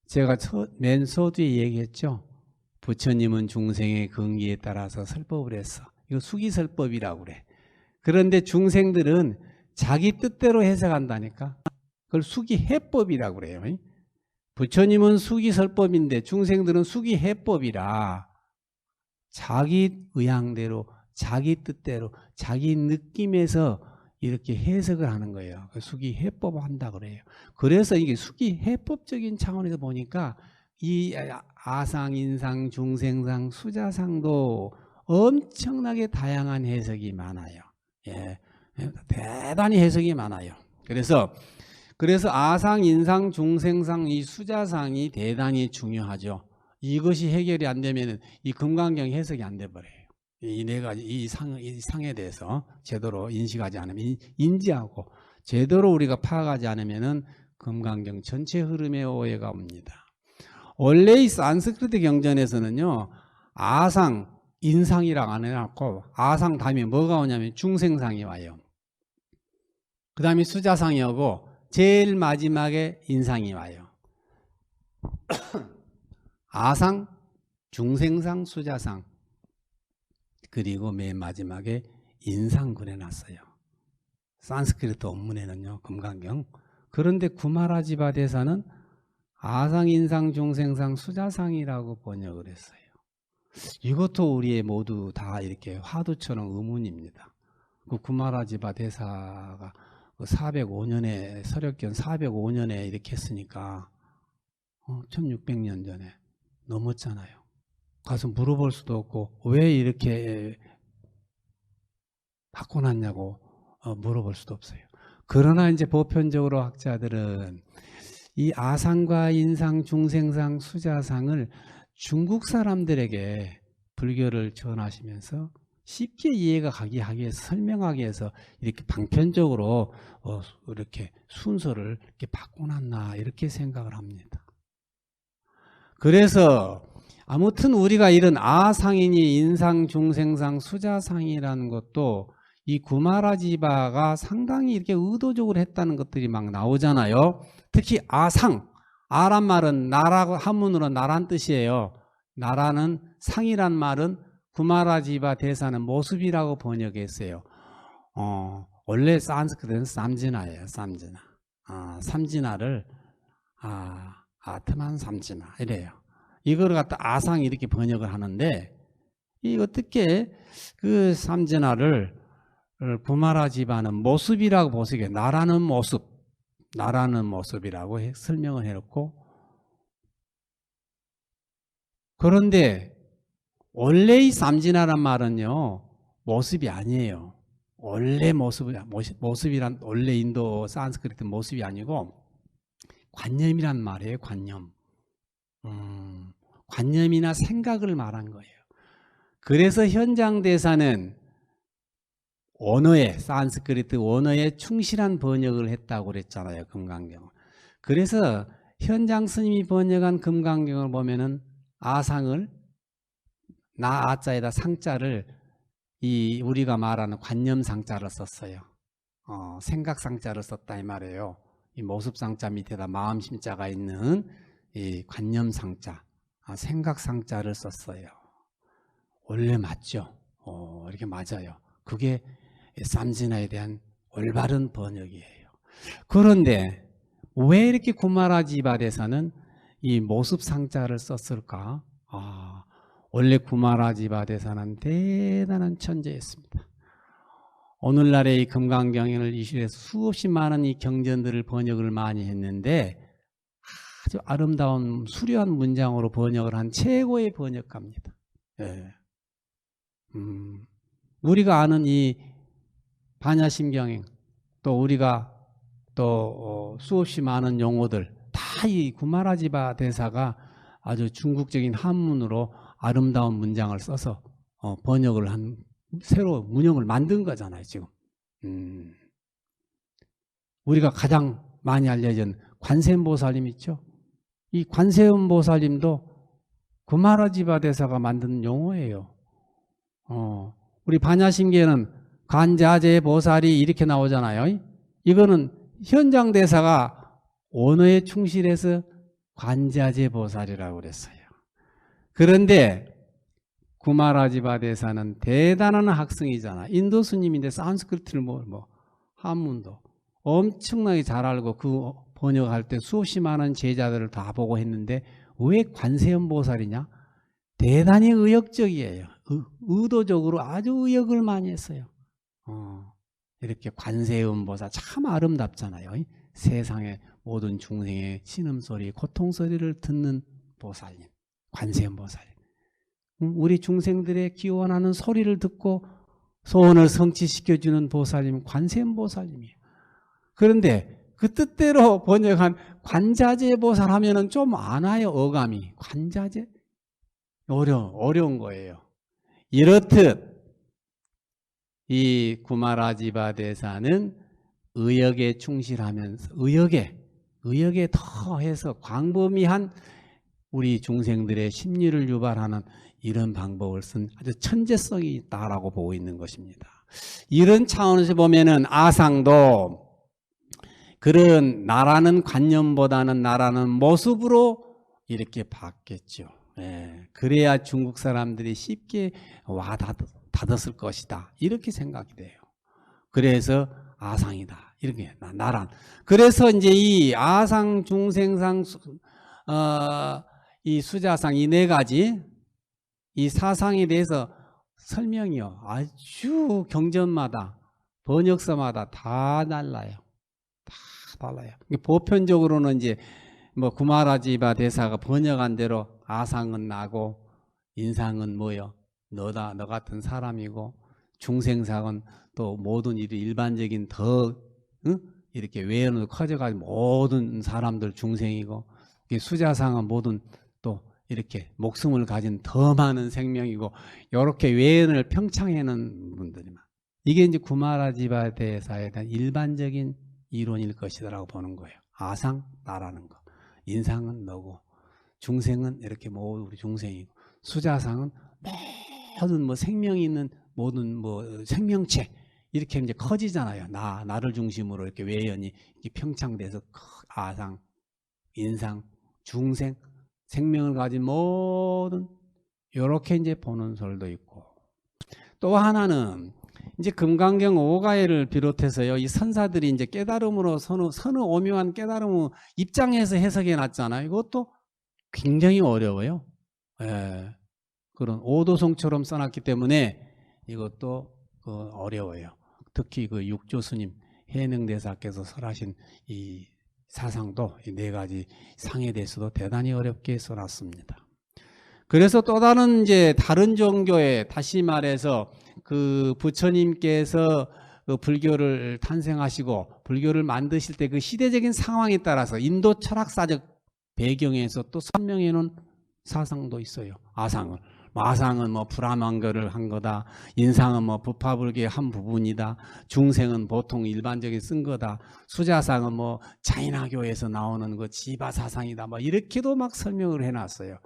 제가 맨 서두에 얘기했죠. 부처님은 중생의 근기에 따라서 설법을 했어. 이거 수기설법이라고 그래. 그런데 중생들은 자기 뜻대로 해석한다니까. 그걸 수기해법이라고 그래요. 부처님은 수기설법인데 중생들은 수기해법이라 자기 의향대로, 자기 뜻대로, 자기 느낌에서 이렇게 해석을 하는 거예요. 수기해법 한다 그래요. 그래서 이게 수기해법적인 차원에서 보니까 이 아상, 인상, 중생상, 수자상도 엄청나게 다양한 해석이 많아요. 예, 대단히 해석이 많아요. 그래서 아상, 인상, 중생상, 이 수자상이 대단히 중요하죠. 이것이 해결이 안 되면 이 금강경 해석이 안 돼 버려요. 이 상에 대해서 제대로 인식하지 않으면, 인지하고 제대로 우리가 파악하지 않으면은 금강경 전체 흐름에 오해가 옵니다. 원래 이 산스크리트 경전에서는요, 아상, 인상이라고 안 해놨고, 아상 다음에 뭐가 오냐면 중생상이 와요. 그 다음에 수자상이 오고, 제일 마지막에 인상이 와요. 아상, 중생상, 수자상, 그리고 맨 마지막에 인상 그려놨어요. 산스크리트 원문에는요, 금강경. 그런데 구마라지바 대사는 아상, 인상, 중생상, 수자상이라고 번역을 했어요. 이것도 우리의 모두 다 이렇게 화두처럼 의문입니다. 그 구마라지바 대사가 405년에, 서력견 405년에 이렇게 했으니까 1600년 전에 넘었잖아요. 가서 물어볼 수도 없고 왜 이렇게 바꿔놨냐고 물어볼 수도 없어요. 그러나 이제 보편적으로 학자들은 이 아상과 인상, 중생상, 수자상을 중국 사람들에게 불교를 전하시면서 쉽게 이해가 가게 하기 위해서, 설명하기 위해서 이렇게 방편적으로 이렇게 순서를 이렇게 바꿔놨나 이렇게 생각을 합니다. 그래서 아무튼 우리가 이런 아상이니 인상, 중생상, 수자상이라는 것도 이 구마라지바가 상당히 이렇게 의도적으로 했다는 것들이 막 나오잖아요. 특히 아상, 아란 말은 나라고 한문으로 나란 뜻이에요. 나라는 상이란 말은 구마라지바 대사는 모습이라고 번역했어요. 원래 산스크리트는 삼진아예요. 삼진아. 삼진아를 아트만 삼진아 이래요. 이걸 갖다 아상 이렇게 번역을 하는데 이 어떻게 그 삼진아를 구마라지바는 모습이라고 보시게 나라는 모습이라고 설명을 해놓고 그런데 원래 이 삼진아란 말은요 모습이 아니에요. 원래 모습이란 원래 인도 산스크리트 모습이 아니고 관념이란 말이에요. 관념이나 생각을 말한 거예요. 그래서 현장 대사는 언어에 산스크리트 언어에 충실한 번역을 했다고 그랬잖아요. 금강경. 그래서 현장 스님이 번역한 금강경을 보면은 아상을 나아자에다 상자를 이 우리가 말하는 관념상자를 썼어요. 생각상자를 썼다 이 말이에요. 이 모습상자 밑에다 마음심자가 있는 이 관념상자, 생각상자를 썼어요. 원래 맞죠? 이렇게 맞아요. 그게 삼진아에 대한 올바른 번역이에요. 그런데 왜 이렇게 구마라지바 대사는 이 모습상자를 썼을까? 원래 구마라지바 대사는 대단한 천재였습니다. 오늘날의 이 금강경을 이실해서 수없이 많은 이 경전들을 번역을 많이 했는데 아주 아름다운 수려한 문장으로 번역을 한 최고의 번역가입니다. 예. 우리가 아는 이 반야심경행 또 우리가 또 수없이 많은 용어들 다 이 구마라지바 대사가 아주 중국적인 한문으로 아름다운 문장을 써서 번역을 한 새로 문형을 만든 거잖아요. 지금 우리가 가장 많이 알려진 관세음보살님 있죠. 이 관세음보살님도 구마라지바 대사가 만든 용어예요. 우리 반야심계는 관자재 보살이 이렇게 나오잖아요. 이거는 현장 대사가 언어에 충실해서 관자재 보살이라고 그랬어요. 그런데 구마라지바 대사는 대단한 학생이잖아. 인도 스님인데 산스크리트를 한문도 엄청나게 잘 알고 그 번역할 때 수없이 많은 제자들을 다 보고 했는데 왜 관세음 보살이냐? 대단히 의욕적이에요. 의도적으로 아주 의욕을 많이 했어요. 이렇게 관세음 보살 참 아름답잖아요. 세상의 모든 중생의 신음소리, 고통소리를 듣는 보살님, 관세음 보살님. 우리 중생들의 기원하는 소리를 듣고 소원을 성취시켜주는 보살님, 관세음 보살님이에요. 그런데 그 뜻대로 번역한 관자재 보살 하면은 좀 안 와요, 어감이. 관자재? 어려운 거예요. 이렇듯 이 구마라지바 대사는 의역에 충실하면서 의역에 더해서 광범위한 우리 중생들의 심리를 유발하는 이런 방법을 쓴 아주 천재성이 있다라고 보고 있는 것입니다. 이런 차원에서 보면은 아상도 그런 나라는 관념보다는 나라는 모습으로 이렇게 바뀌었죠. 그래야 중국 사람들이 쉽게 와 닿았을 것이다. 이렇게 생각이 돼요. 그래서 아상이다. 이렇게 나란. 그래서 이제 이 아상, 중생상, 이 수자상 이 네 가지 이 사상에 대해서 설명이요. 아주 경전마다 번역서마다 다 달라요. 다 달라요. 보편적으로는 이제 뭐 구마라지바 대사가 번역한 대로 아상은 나고 인상은 뭐요? 너다, 너 같은 사람이고 중생상은 또 모든 일이 일반적인 더 이렇게 외연으로 커져가지고 모든 사람들 중생이고 수자상은 모든 또 이렇게 목숨을 가진 더 많은 생명이고 이렇게 외연을 평창해놓은 분들이만 이게 이제 구마라지바 대사에 대한 일반적인 이론일 것이라고 보는 거예요. 아상 나라는 거, 인상은 너고 중생은 이렇게 모두 우리 중생이고 수자상은 모든 뭐 생명이 있는 모든 뭐 생명체 이렇게 이제 커지잖아요. 나를 중심으로 이렇게 외연이 이렇게 평창돼서 아상, 인상, 중생, 생명을 가진 모든 이렇게 이제 보는 설도 있고 또 하나는 이제 금강경 오가예를 비롯해서요 이 선사들이 이제 깨달음으로 선의 오묘한 깨달음을 입장에서 해석해 놨잖아요. 이것도 굉장히 어려워요. 그런 오도송처럼 써놨기 때문에 이것도 어려워요. 특히 그 육조스님 해능대사께서 설하신 이 사상도 이 네 가지 상에 대해서도 대단히 어렵게 써놨습니다. 그래서 또 다른 이제 다른 종교에 다시 말해서 그 부처님께서 그 불교를 탄생하시고 불교를 만드실 때 그 시대적인 상황에 따라서 인도 철학사적 배경에서 또 설명해 놓은 사상도 있어요. 아상을. 아상은 뭐 브라만거를 한 거다. 인상은 뭐 부파불교의 한 부분이다. 중생은 보통 일반적인 쓴 거다. 수자상은 뭐 자인화교에서 나오는 그 지바사상이다. 뭐 이렇게도 막 설명을 해놨어요.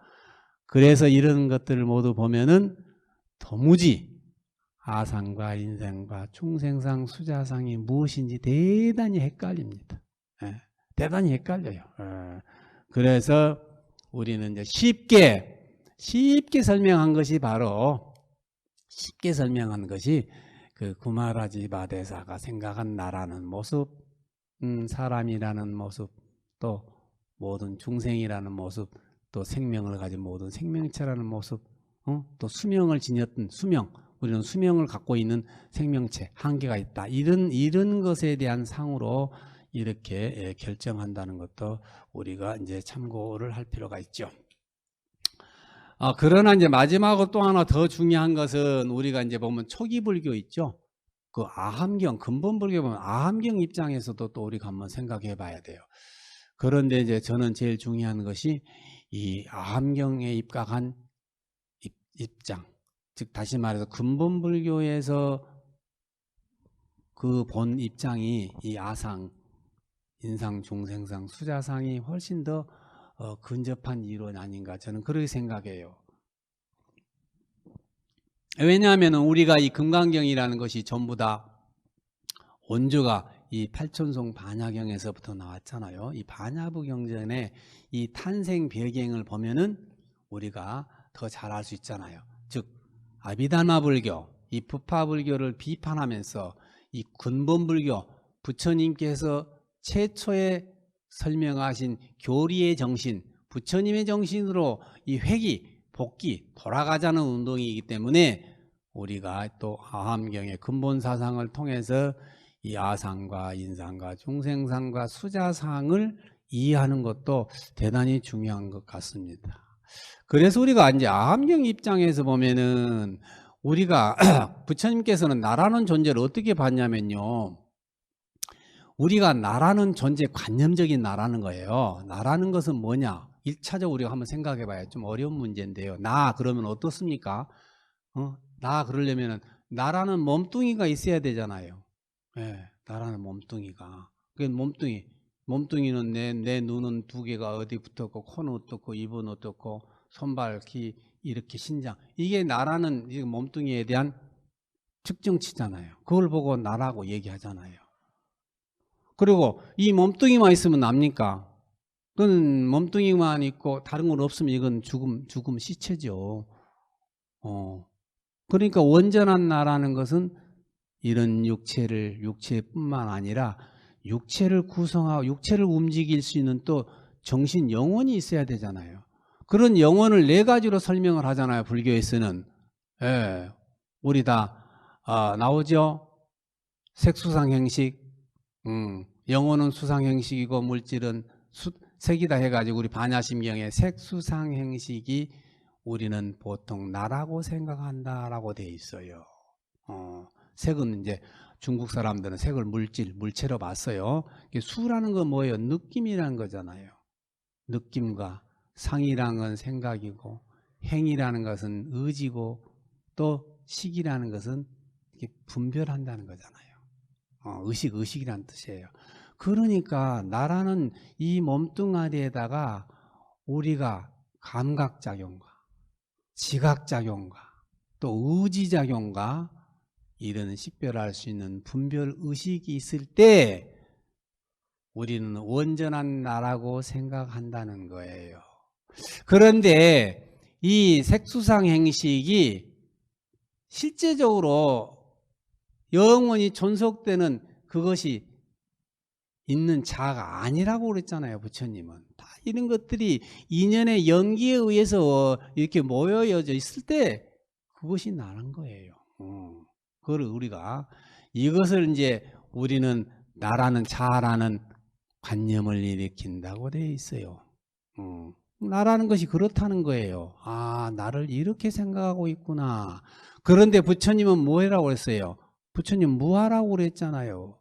그래서 이런 것들을 모두 보면은 도무지 아상과 인생과 중생상, 수자상이 무엇인지 대단히 헷갈립니다. 대단히 헷갈려요. 그래서 우리는 이제 쉽게 설명한 것이 바로 쉽게 설명한 것이 그 구마라지바 대사가 생각한 나라는 모습, 사람이라는 모습, 또 모든 중생이라는 모습, 또 생명을 가진 모든 생명체라는 모습, 또 수명을 지녔던 수명, 우리는 수명을 갖고 있는 생명체, 한계가 있다. 이런 것에 대한 상으로 이렇게 결정한다는 것도 우리가 이제 참고를 할 필요가 있죠. 그러나 이제 마지막으로 또 하나 더 중요한 것은 우리가 이제 보면 초기 불교 있죠. 그 아함경, 근본불교 보면 아함경 입장에서도 또 우리가 한번 생각해 봐야 돼요. 그런데 이제 저는 제일 중요한 것이 이 아함경에 입각한 입장. 즉 다시 말해서 근본불교에서 그 본 입장이 이 아상, 인상, 중생상, 수자상이 훨씬 더 근접한 이론 아닌가 저는 그렇게 생각해요. 왜냐하면 우리가 이 금강경이라는 것이 전부 다 원조가 이 팔천송 반야경에서부터 나왔잖아요. 이 반야부 경전의 이 탄생 배경을 보면은 우리가 더 잘 알 수 있잖아요. 즉 아비달마 불교, 이 부파 불교를 비판하면서 이 근본 불교, 부처님께서 최초에 설명하신 교리의 정신, 부처님의 정신으로 이 회귀, 복귀, 돌아가자는 운동이기 때문에 우리가 또 아함경의 근본 사상을 통해서 이 아상과 인상과 중생상과 수자상을 이해하는 것도 대단히 중요한 것 같습니다. 그래서 우리가 이제 아함경 입장에서 보면은 우리가 부처님께서는 나라는 존재를 어떻게 봤냐면요. 우리가 나라는 존재 관념적인 나라는 거예요. 나라는 것은 뭐냐? 1차적으로 우리가 한번 생각해 봐요. 좀 어려운 문제인데요. 나 그러면 어떻습니까? 나 그러려면은 나라는 몸뚱이가 있어야 되잖아요. 예, 나라는 몸뚱이가. 그 몸뚱이는 내 눈은 2개가 어디 붙었고, 코는 어떻고, 입은 어떻고, 손발, 귀, 이렇게 신장. 이게 나라는 몸뚱이에 대한 측정치잖아요. 그걸 보고 나라고 얘기하잖아요. 그리고 이 몸뚱이만 있으면 납니까? 그건 몸뚱이만 있고 다른 건 없으면 이건 죽음 시체죠. 그러니까 온전한 나라는 것은 이런 육체뿐만 아니라 육체를 구성하고 육체를 움직일 수 있는 또 정신, 영혼이 있어야 되잖아요. 그런 영혼을 4가지로 설명을 하잖아요. 불교에서는. 예, 우리 다 나오죠. 색수상행식. 영혼은 수상행식이고 물질은 색이다 해가지고 우리 반야심경에 색수상행식이 우리는 보통 나라고 생각한다라고 돼 있어요. 색은 이제 중국 사람들은 색을 물체로 봤어요. 수라는 건 뭐예요? 느낌이라는 거잖아요. 느낌과 상이라는 건 생각이고 행이라는 것은 의지고 또 식이라는 것은 분별한다는 거잖아요. 의식이라는 뜻이에요. 그러니까 나라는 이 몸뚱아리에다가 우리가 감각작용과 지각작용과 또 의지작용과 이런 식별할 수 있는 분별의식이 있을 때 우리는 온전한 나라고 생각한다는 거예요. 그런데 이 색수상행식이 실제적으로 영원히 존속되는 그것이 있는 자아가 아니라고 그랬잖아요. 부처님은. 다 이런 것들이 인연의 연기에 의해서 이렇게 모여져 있을 때 그것이 나는 거예요. 그걸 우리가 이것을 이제 우리는 나라는 자아라는 관념을 일으킨다고 되어 있어요. 나라는 것이 그렇다는 거예요. 아, 나를 이렇게 생각하고 있구나. 그런데 부처님은 뭐라고 했어요? 부처님 무하라고 그랬잖아요.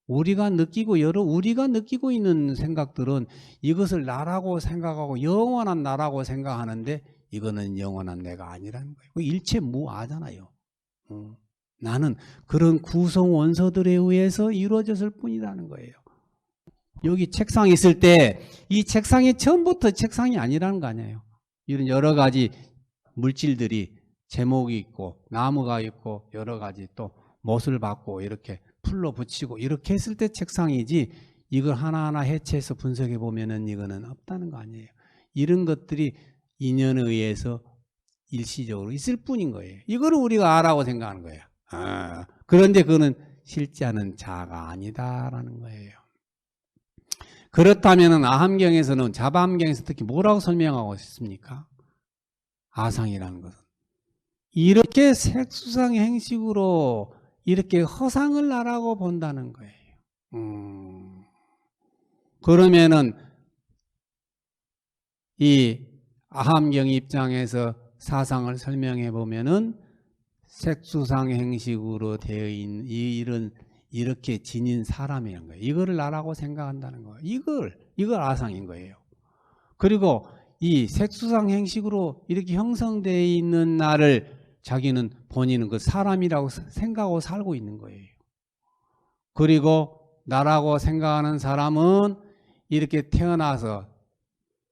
우리가 느끼고 있는 생각들은 이것을 나라고 생각하고 영원한 나라고 생각하는데 이거는 영원한 내가 아니라는 거예요. 일체 무아잖아요. 나는 그런 구성 원소들에 의해서 이루어졌을 뿐이라는 거예요. 여기 책상이 있을 때 이 책상이 처음부터 책상이 아니라는 거 아니에요. 이런 여러 가지 물질들이 제목이 있고 나무가 있고 여러 가지 또 못을 받고 이렇게 풀로 붙이고 이렇게 했을 때 책상이지 이걸 하나하나 해체해서 분석해 보면은 이거는 없다는 거 아니에요. 이런 것들이 인연에 의해서 일시적으로 있을 뿐인 거예요. 이거를 우리가 아라고 생각하는 거예요. 그런데 그거는 실제하는 자아가 아니다라는 거예요. 그렇다면 아함경에서는 자바함경에서 특히 뭐라고 설명하고 있습니까? 아상이라는 것은 이렇게 색수상 행식으로 이렇게 허상을 나라고 본다는 거예요. 그러면은 이 아함경 입장에서 사상을 설명해 보면은 색수상 행식으로 되어 있는 이렇게 지닌 사람이란 거예요. 이거를 나라고 생각한다는 거예요. 이걸 아상인 거예요. 그리고 이 색수상 행식으로 이렇게 형성되어 있는 나를 자기는 본인은 그 사람이라고 생각하고 살고 있는 거예요. 그리고 나라고 생각하는 사람은 이렇게 태어나서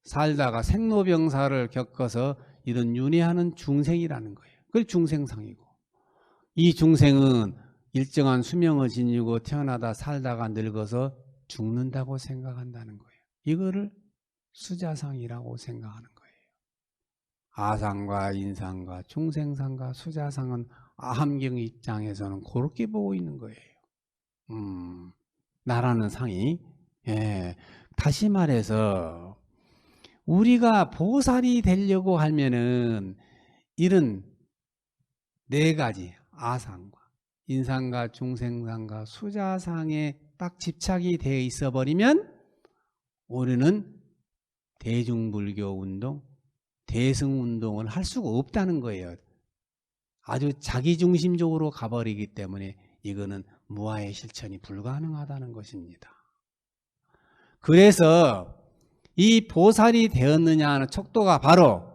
살다가 생로병사를 겪어서 이런 윤회하는 중생이라는 거예요. 그게 중생상이고 이 중생은 일정한 수명을 지니고 태어나다 살다가 늙어서 죽는다고 생각한다는 거예요. 이거를 수자상이라고 생각하는 거예요. 아상과 인상과 중생상과 수자상은 아함경 입장에서는 그렇게 보고 있는 거예요. 나라는 상이. 예. 다시 말해서 우리가 보살이 되려고 하면은 이런 네 가지 아상과 인상과 중생상과 수자상에 딱 집착이 되어 있어 버리면 우리는 대중불교 운동, 대승운동을 할 수가 없다는 거예요. 아주 자기중심적으로 가버리기 때문에 이거는 무아의 실천이 불가능하다는 것입니다. 그래서 이 보살이 되었느냐 하는 척도가 바로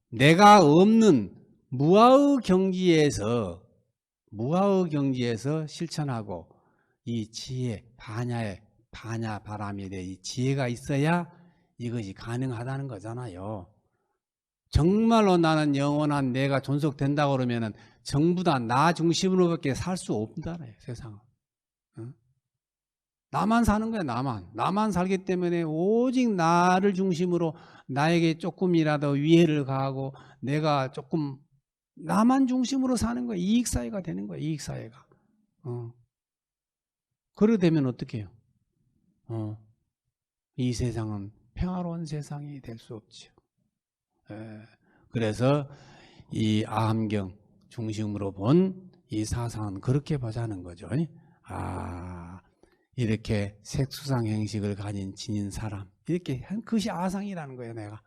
내가 없는 무아의 경지에서 실천하고 이 지혜, 반야 바람에 대해 이 지혜가 있어야 이것이 가능하다는 거잖아요. 정말로 나는 영원한 내가 존속된다고 그러면은 전부 다 나 중심으로밖에 살 수 없다네요, 세상은. 나만 사는 거야, 나만 살기 때문에 오직 나를 중심으로 나에게 조금이라도 위해를 가하고 내가 조금 나만 중심으로 사는 거야. 이익사회가 되는 거야, 이익사회가. 그러게 되면 어떻게 해요? 이 세상은 평화로운 세상이 될 수 없죠. 그래서 이 아함경 중심으로 본 이 사상은 그렇게 보자는 거죠. 이렇게 색수상 행식을 가진 지닌 사람, 이렇게 한 그것이 아상이라는 거예요. 내가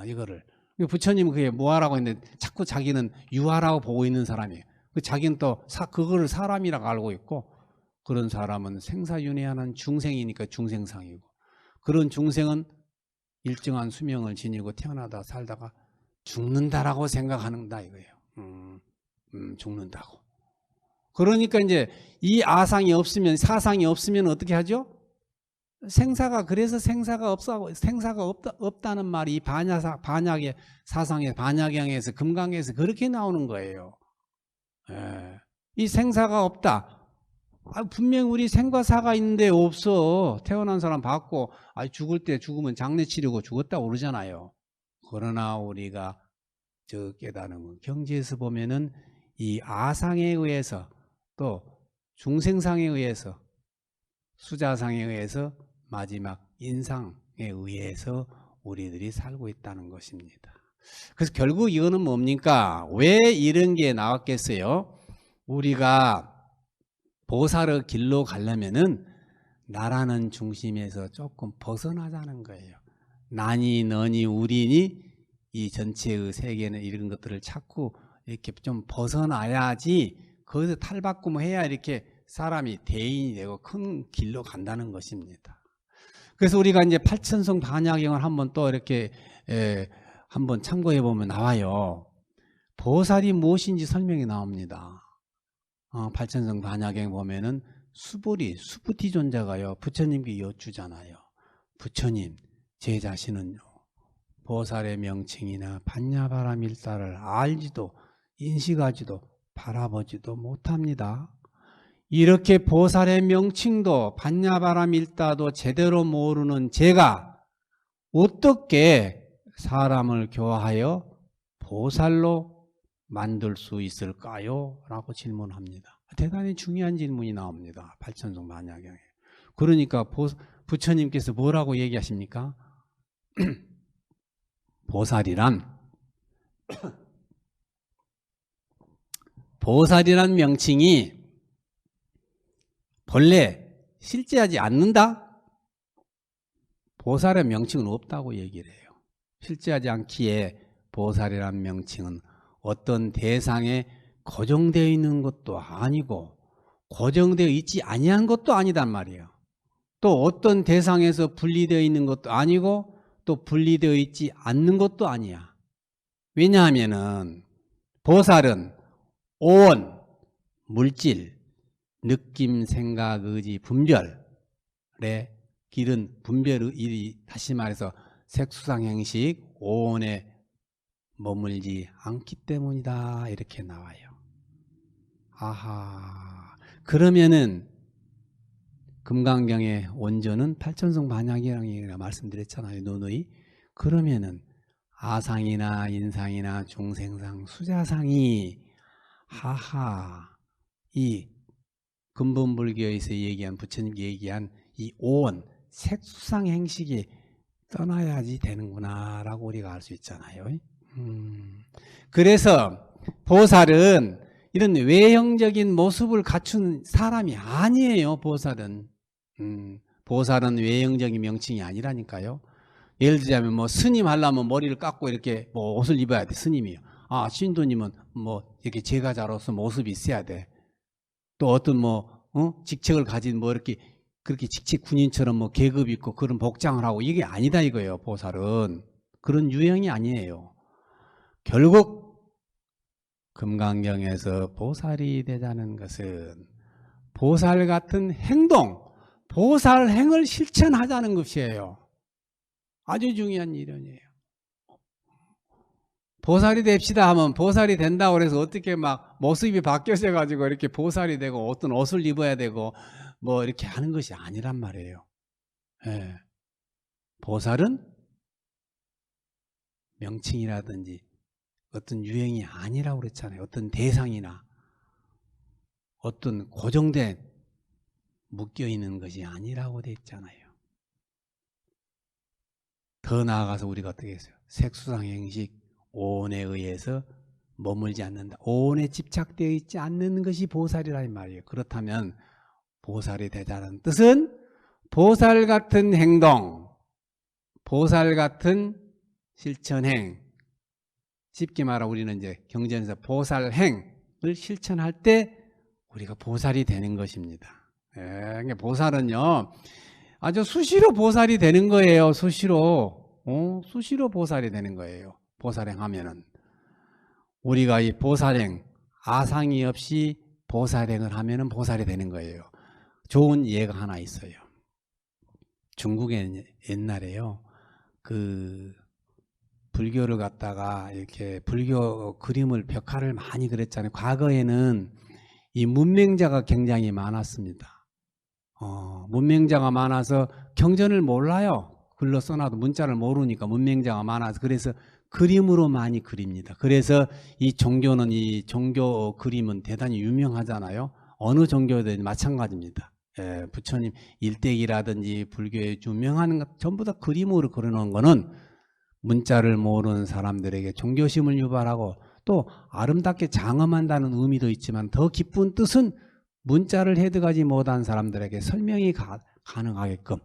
이거를 부처님은 그게 무아라고 했는데 자꾸 자기는 유아라고 보고 있는 사람이에요. 자기는 또 그거를 사람이라고 알고 있고, 그런 사람은 생사윤회하는 중생이니까 중생상이고, 그런 중생은 일정한 수명을 지니고 태어나다 살다가 죽는다라고 생각하는다 이거예요. 죽는다고. 그러니까 이제 이 아상이 없으면, 사상이 없으면 어떻게 하죠? 그래서 생사가 없다는 말이 반약의 사상의 반약경에서 금강에서 그렇게 나오는 거예요. 이 생사가 없다. 분명 우리 생과 사가 있는데 없어. 태어난 사람 봤고, 죽을 때 죽으면 장례 치르고 죽었다고 그러잖아요. 그러나 우리가 저 깨달은 경지에서 보면은 이 아상에 의해서, 또 중생상에 의해서, 수자상에 의해서, 마지막 인상에 의해서 우리들이 살고 있다는 것입니다. 그래서 결국 이거는 뭡니까? 왜 이런 게 나왔겠어요? 우리가 보살의 길로 가려면은 나라는 중심에서 조금 벗어나자는 거예요. 나니 너니 우리니 이 전체의 세계는 이런 것들을 자꾸 이렇게 좀 벗어나야지, 거기서 탈바꿈해야 이렇게 사람이 대인이 되고 큰 길로 간다는 것입니다. 그래서 우리가 이제 팔천성 반야경을 한번 또 이렇게 한번 참고해 보면 나와요. 보살이 무엇인지 설명이 나옵니다. 팔천성 반야경 보면은 수부티 존자가요, 부처님께 여쭈잖아요. 부처님, 제 자신은요, 보살의 명칭이나 반야바라밀다를 알지도 인식하지도 바라보지도 못합니다. 이렇게 보살의 명칭도 반야바라밀다도 제대로 모르는 제가 어떻게 사람을 교화하여 보살로 만들 수 있을까요? 라고 질문합니다. 대단히 중요한 질문이 나옵니다. 팔천성 반야경에. 그러니까 부처님께서 뭐라고 얘기하십니까? 보살이란 명칭이 본래 실제하지 않는다? 보살의 명칭은 없다고 얘기를 해요. 실제하지 않기에 보살이란 명칭은 어떤 대상에 고정되어 있는 것도 아니고 고정되어 있지 아니한 것도 아니단 말이에요. 또 어떤 대상에서 분리되어 있는 것도 아니고 또 분리되어 있지 않는 것도 아니야. 왜냐하면은 보살은 온, 물질, 느낌, 생각, 의지, 분별의 길은 분별의 다시 말해서 색수상 행식, 오온에 머물지 않기 때문이다. 이렇게 나와요. 아하. 그러면은 금강경의 원조는 팔천성 반야경이라고 말씀드렸잖아요. 논의. 그러면은 아상이나 인상이나 중생상, 수자상이 하하 이 근본불교에서 얘기한 부처님 얘기한 이 오원 색수상 행식이 떠나야지 되는구나 라고 우리가 알 수 있잖아요. 그래서 보살은 이런 외형적인 모습을 갖춘 사람이 아니에요. 보살은 보살은 외형적인 명칭이 아니라니까요. 예를 들자면 뭐 스님 하려면 머리를 깎고 이렇게 뭐 옷을 입어야 돼. 스님이요. 아 신도님은 뭐 이렇게 제가자로서 모습이 있어야 돼. 또 어떤 뭐 직책을 가진 뭐 이렇게 그렇게 직책 군인처럼 뭐 계급 있고 그런 복장을 하고 이게 아니다 이거예요. 보살은 그런 유형이 아니에요. 결국 금강경에서 보살이 되자는 것은 보살 같은 행동, 보살행을 실천하자는 것이에요. 아주 중요한 일이에요. 보살이 됩시다 하면 보살이 된다고 해서 어떻게 막 모습이 바뀌어져 가지고 이렇게 보살이 되고 어떤 옷을 입어야 되고 뭐 이렇게 하는 것이 아니란 말이에요. 예. 보살은 명칭이라든지 어떤 유행이 아니라고 그랬잖아요. 어떤 대상이나 어떤 고정된 묶여있는 것이 아니라고 돼 있잖아요. 더 나아가서 우리가 어떻게 했어요? 색수상 행식, 오온에 의해서 머물지 않는다. 오온에 집착되어 있지 않는 것이 보살이란 말이에요. 그렇다면 보살이 되자는 뜻은 보살 같은 행동, 보살 같은 실천행, 쉽게 말하면 우리는 이제 경전에서 보살행을 실천할 때 우리가 보살이 되는 것입니다. 예, 보살은요 아주 수시로 보살이 되는 거예요. 수시로 수시로 보살이 되는 거예요. 보살행 하면은 우리가 이 보살행 아상이 없이 보살행을 하면은 보살이 되는 거예요. 좋은 예가 하나 있어요. 중국에 옛날에요 그 불교를 갖다가 이렇게 불교 그림을 벽화를 많이 그렸잖아요. 과거에는 이 문맹자가 굉장히 많았습니다. 문맹자가 많아서 경전을 몰라요. 글로 써놔도 문자를 모르니까 문맹자가 많아서 그래서 그림으로 많이 그립니다. 그래서 이 종교는 이 종교 그림은 대단히 유명하잖아요. 어느 종교든 마찬가지입니다. 예, 부처님 일대기라든지 불교의 유명한 것 전부 다 그림으로 그려놓은 거는 문자를 모르는 사람들에게 종교심을 유발하고 또 아름답게 장엄한다는 의미도 있지만 더 깊은 뜻은 문자를 해득하지 못한 사람들에게 설명이 가능하게끔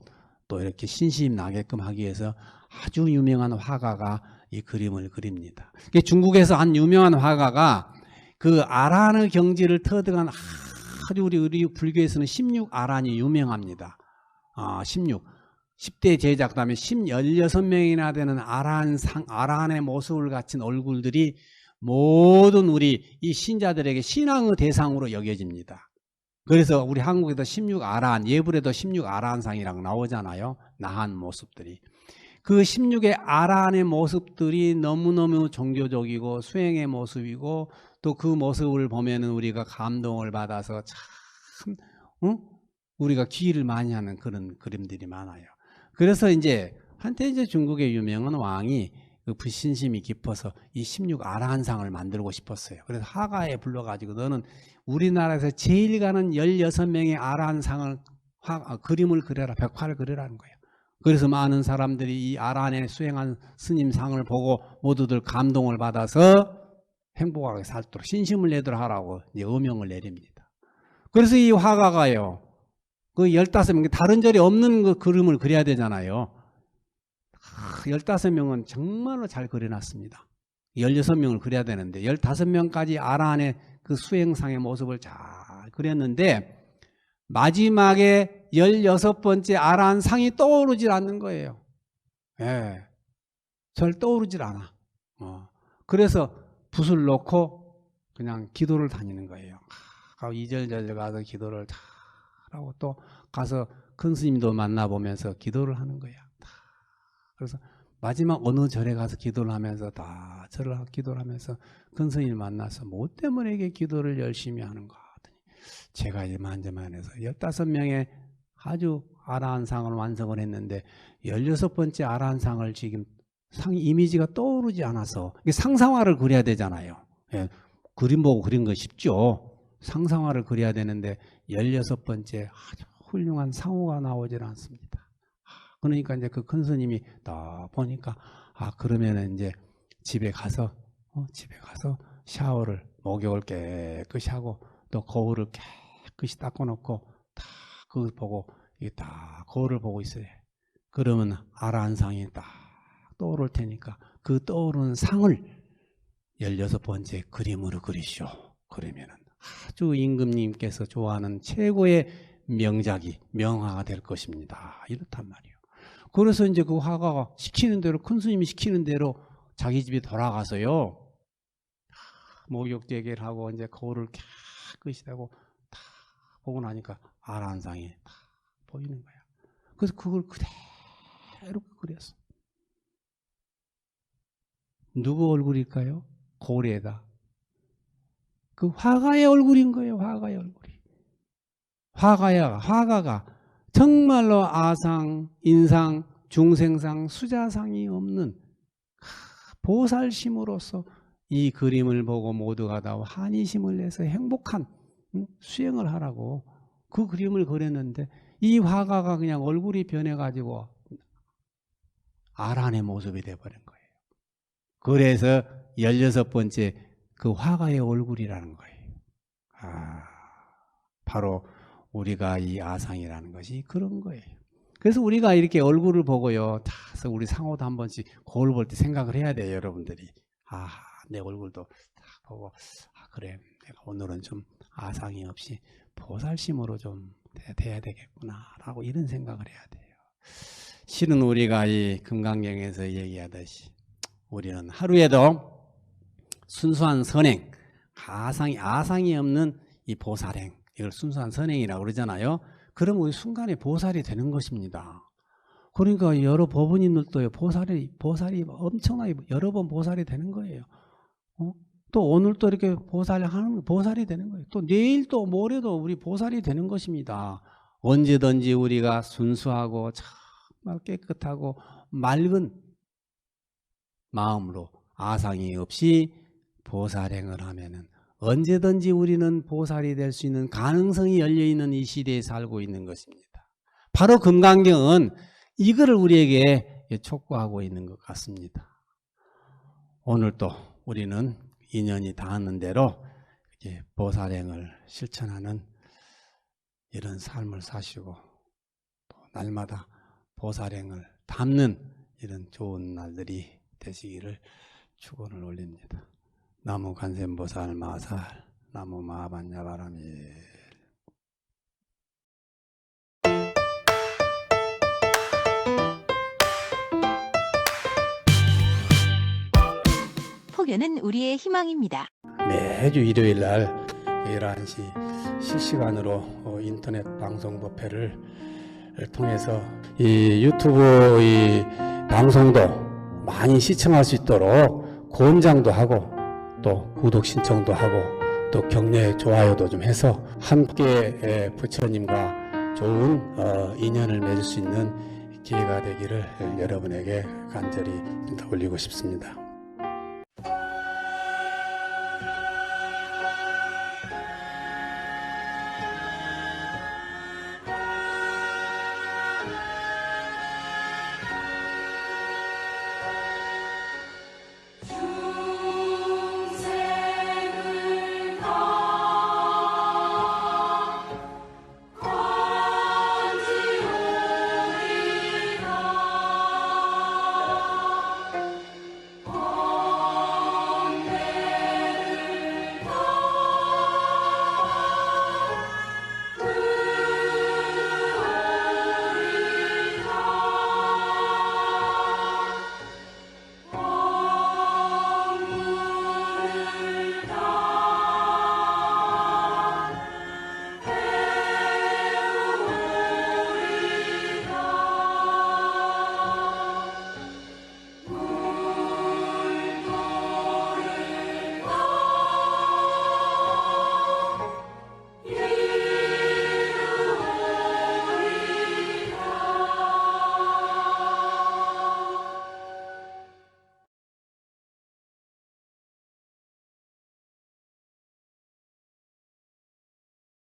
또 이렇게 신심 나게끔 하기 위해서 아주 유명한 화가가 이 그림을 그립니다. 중국에서 한 유명한 화가가 그 아란의 경지를 터득한 아주 우리 불교에서는 16아란이 유명합니다. 10대 제자 그다음에 16명이나 되는 아란의 모습을 갖춘 얼굴들이 모든 우리 이 신자들에게 신앙의 대상으로 여겨집니다. 그래서 우리 한국에도 16아란, 예불에도 16아란상이라고 나오잖아요. 나한 모습들이. 그 16의 아란의 모습들이 너무너무 종교적이고 수행의 모습이고 또 그 모습을 보면은 우리가 감동을 받아서 참, 우리가 기일을 많이 하는 그런 그림들이 많아요. 그래서 이제 한때 이제 중국의 유명한 왕이 그 불신심이 깊어서 이 16아란상을 만들고 싶었어요. 그래서 하가에 불러가지고 너는 우리나라에서 제일 가는 16명의 아란상을 그림을 그려라, 벽화를 그리라는 거예요. 그래서 많은 사람들이 이 아란에 수행한 스님상을 보고 모두들 감동을 받아서 행복하게 살도록 신심을 내도록 하라고 이제 어명을 내립니다. 그래서 이 화가가요, 그 15명, 다른 절이 없는 그 그림을 그려야 되잖아요. 15명은 정말로 잘 그려놨습니다. 16명을 그려야 되는데 15명까지 아란의 그 수행상의 모습을 잘 그렸는데 마지막에 16번째 아란상이 떠오르질 않는 거예요. 예, 절 떠오르질 않아. 그래서 붓을 놓고 그냥 기도를 다니는 거예요. 이절저절 가서 기도를 다 하고 또 가서 큰 스님도 만나보면서 기도를 하는 거야. 그래서 마지막 어느 절에 가서 기도를 하면서 다 절을 기도를 하면서 큰 스님을 만나서 뭐 때문에 이게 기도를 열심히 하는가 하더니 제가 이만저만해서 15명의 아주 아라한상을 완성을 했는데 16번째 아라한상을 지금 이미지가 떠오르지 않아서 이게 상상화를 그려야 되잖아요. 예, 그림 보고 그린 거 쉽죠. 상상화를 그려야 되는데 16번째 아주 훌륭한 상호가 나오질 않습니다. 그러니까 이제 그 큰 스님이 딱 보니까 그러면은 이제 집에 가서 샤워를 목욕을 깨끗이 하고 또 거울을 깨끗이 닦아놓고 딱 그걸 보고 이게 딱 거울을 보고 있어요. 그러면 아란상이 딱 떠오를 테니까 그 떠오르는 상을 16번째 그림으로 그리시오. 그러면은 아주 임금님께서 좋아하는 최고의 명작이 명화가 될 것입니다. 이렇단 말이에요. 그래서 이제 그 화가가 시키는 대로, 큰 스님이 시키는 대로 자기 집에 돌아가서요. 목욕대기를 하고 이제 거울을 깨끗이 하고 다 보고 나니까 아란상이 다 보이는 거야. 그래서 그걸 그대로 그렸어. 누구 얼굴일까요? 고래다. 그 화가의 얼굴인 거예요. 화가의 얼굴이. 화가가 정말로 아상, 인상, 중생상, 수자상이 없는 보살심으로서 이 그림을 보고 모두가 다 환희심을 내서 행복한 수행을 하라고 그 그림을 그렸는데 이 화가가 그냥 얼굴이 변해가지고 아란의 모습이 돼버린 거예요. 그래서 16번째 그 화가의 얼굴이라는 거예요. 바로 우리가 이 아상이라는 것이 그런 거예요. 그래서 우리가 이렇게 얼굴을 보고요. 다 우리 상호도 한 번씩 거울 볼 때 생각을 해야 돼요. 여러분들이. 내 얼굴도 딱 보고 그래 내가 오늘은 좀 아상이 없이 보살심으로 좀 돼야 되겠구나 라고 이런 생각을 해야 돼요. 실은 우리가 이 금강경에서 얘기하듯이 우리는 하루에도 순수한 선행, 아상이 없는 이 보살행, 이걸 순수한 선행이라고 그러잖아요. 그럼 우리 순간에 보살이 되는 것입니다. 그러니까 여러 법원인들도 보살이 엄청나게 여러 번 보살이 되는 거예요. 또 오늘 또 이렇게 보살이 되는 거예요. 또 내일 또 모레도 우리 보살이 되는 것입니다. 언제든지 우리가 순수하고 정말 깨끗하고 맑은 마음으로 아상이 없이 보살행을 하면은 언제든지 우리는 보살이 될 수 있는 가능성이 열려있는 이 시대에 살고 있는 것입니다. 바로 금강경은 이거를 우리에게 촉구하고 있는 것 같습니다. 오늘 또 우리는 인연이 닿는 대로 이렇게 보살행을 실천하는 이런 삶을 사시고 또 날마다 보살행을 담는 이런 좋은 날들이 되시기를 축원을 올립니다. 나무 관세음보살 마살, 나무 마반야바라밀. 포교는 우리의 희망입니다. 매주 일요일 날 11시 실시간으로 인터넷 방송 법회를 통해서 이 유튜브 이 방송도 많이 시청할 수 있도록 권장도 하고 또 구독 신청도 하고 또 격려 좋아요도 좀 해서 함께 부처님과 좋은 인연을 맺을 수 있는 기회가 되기를 여러분에게 간절히 올리고 싶습니다.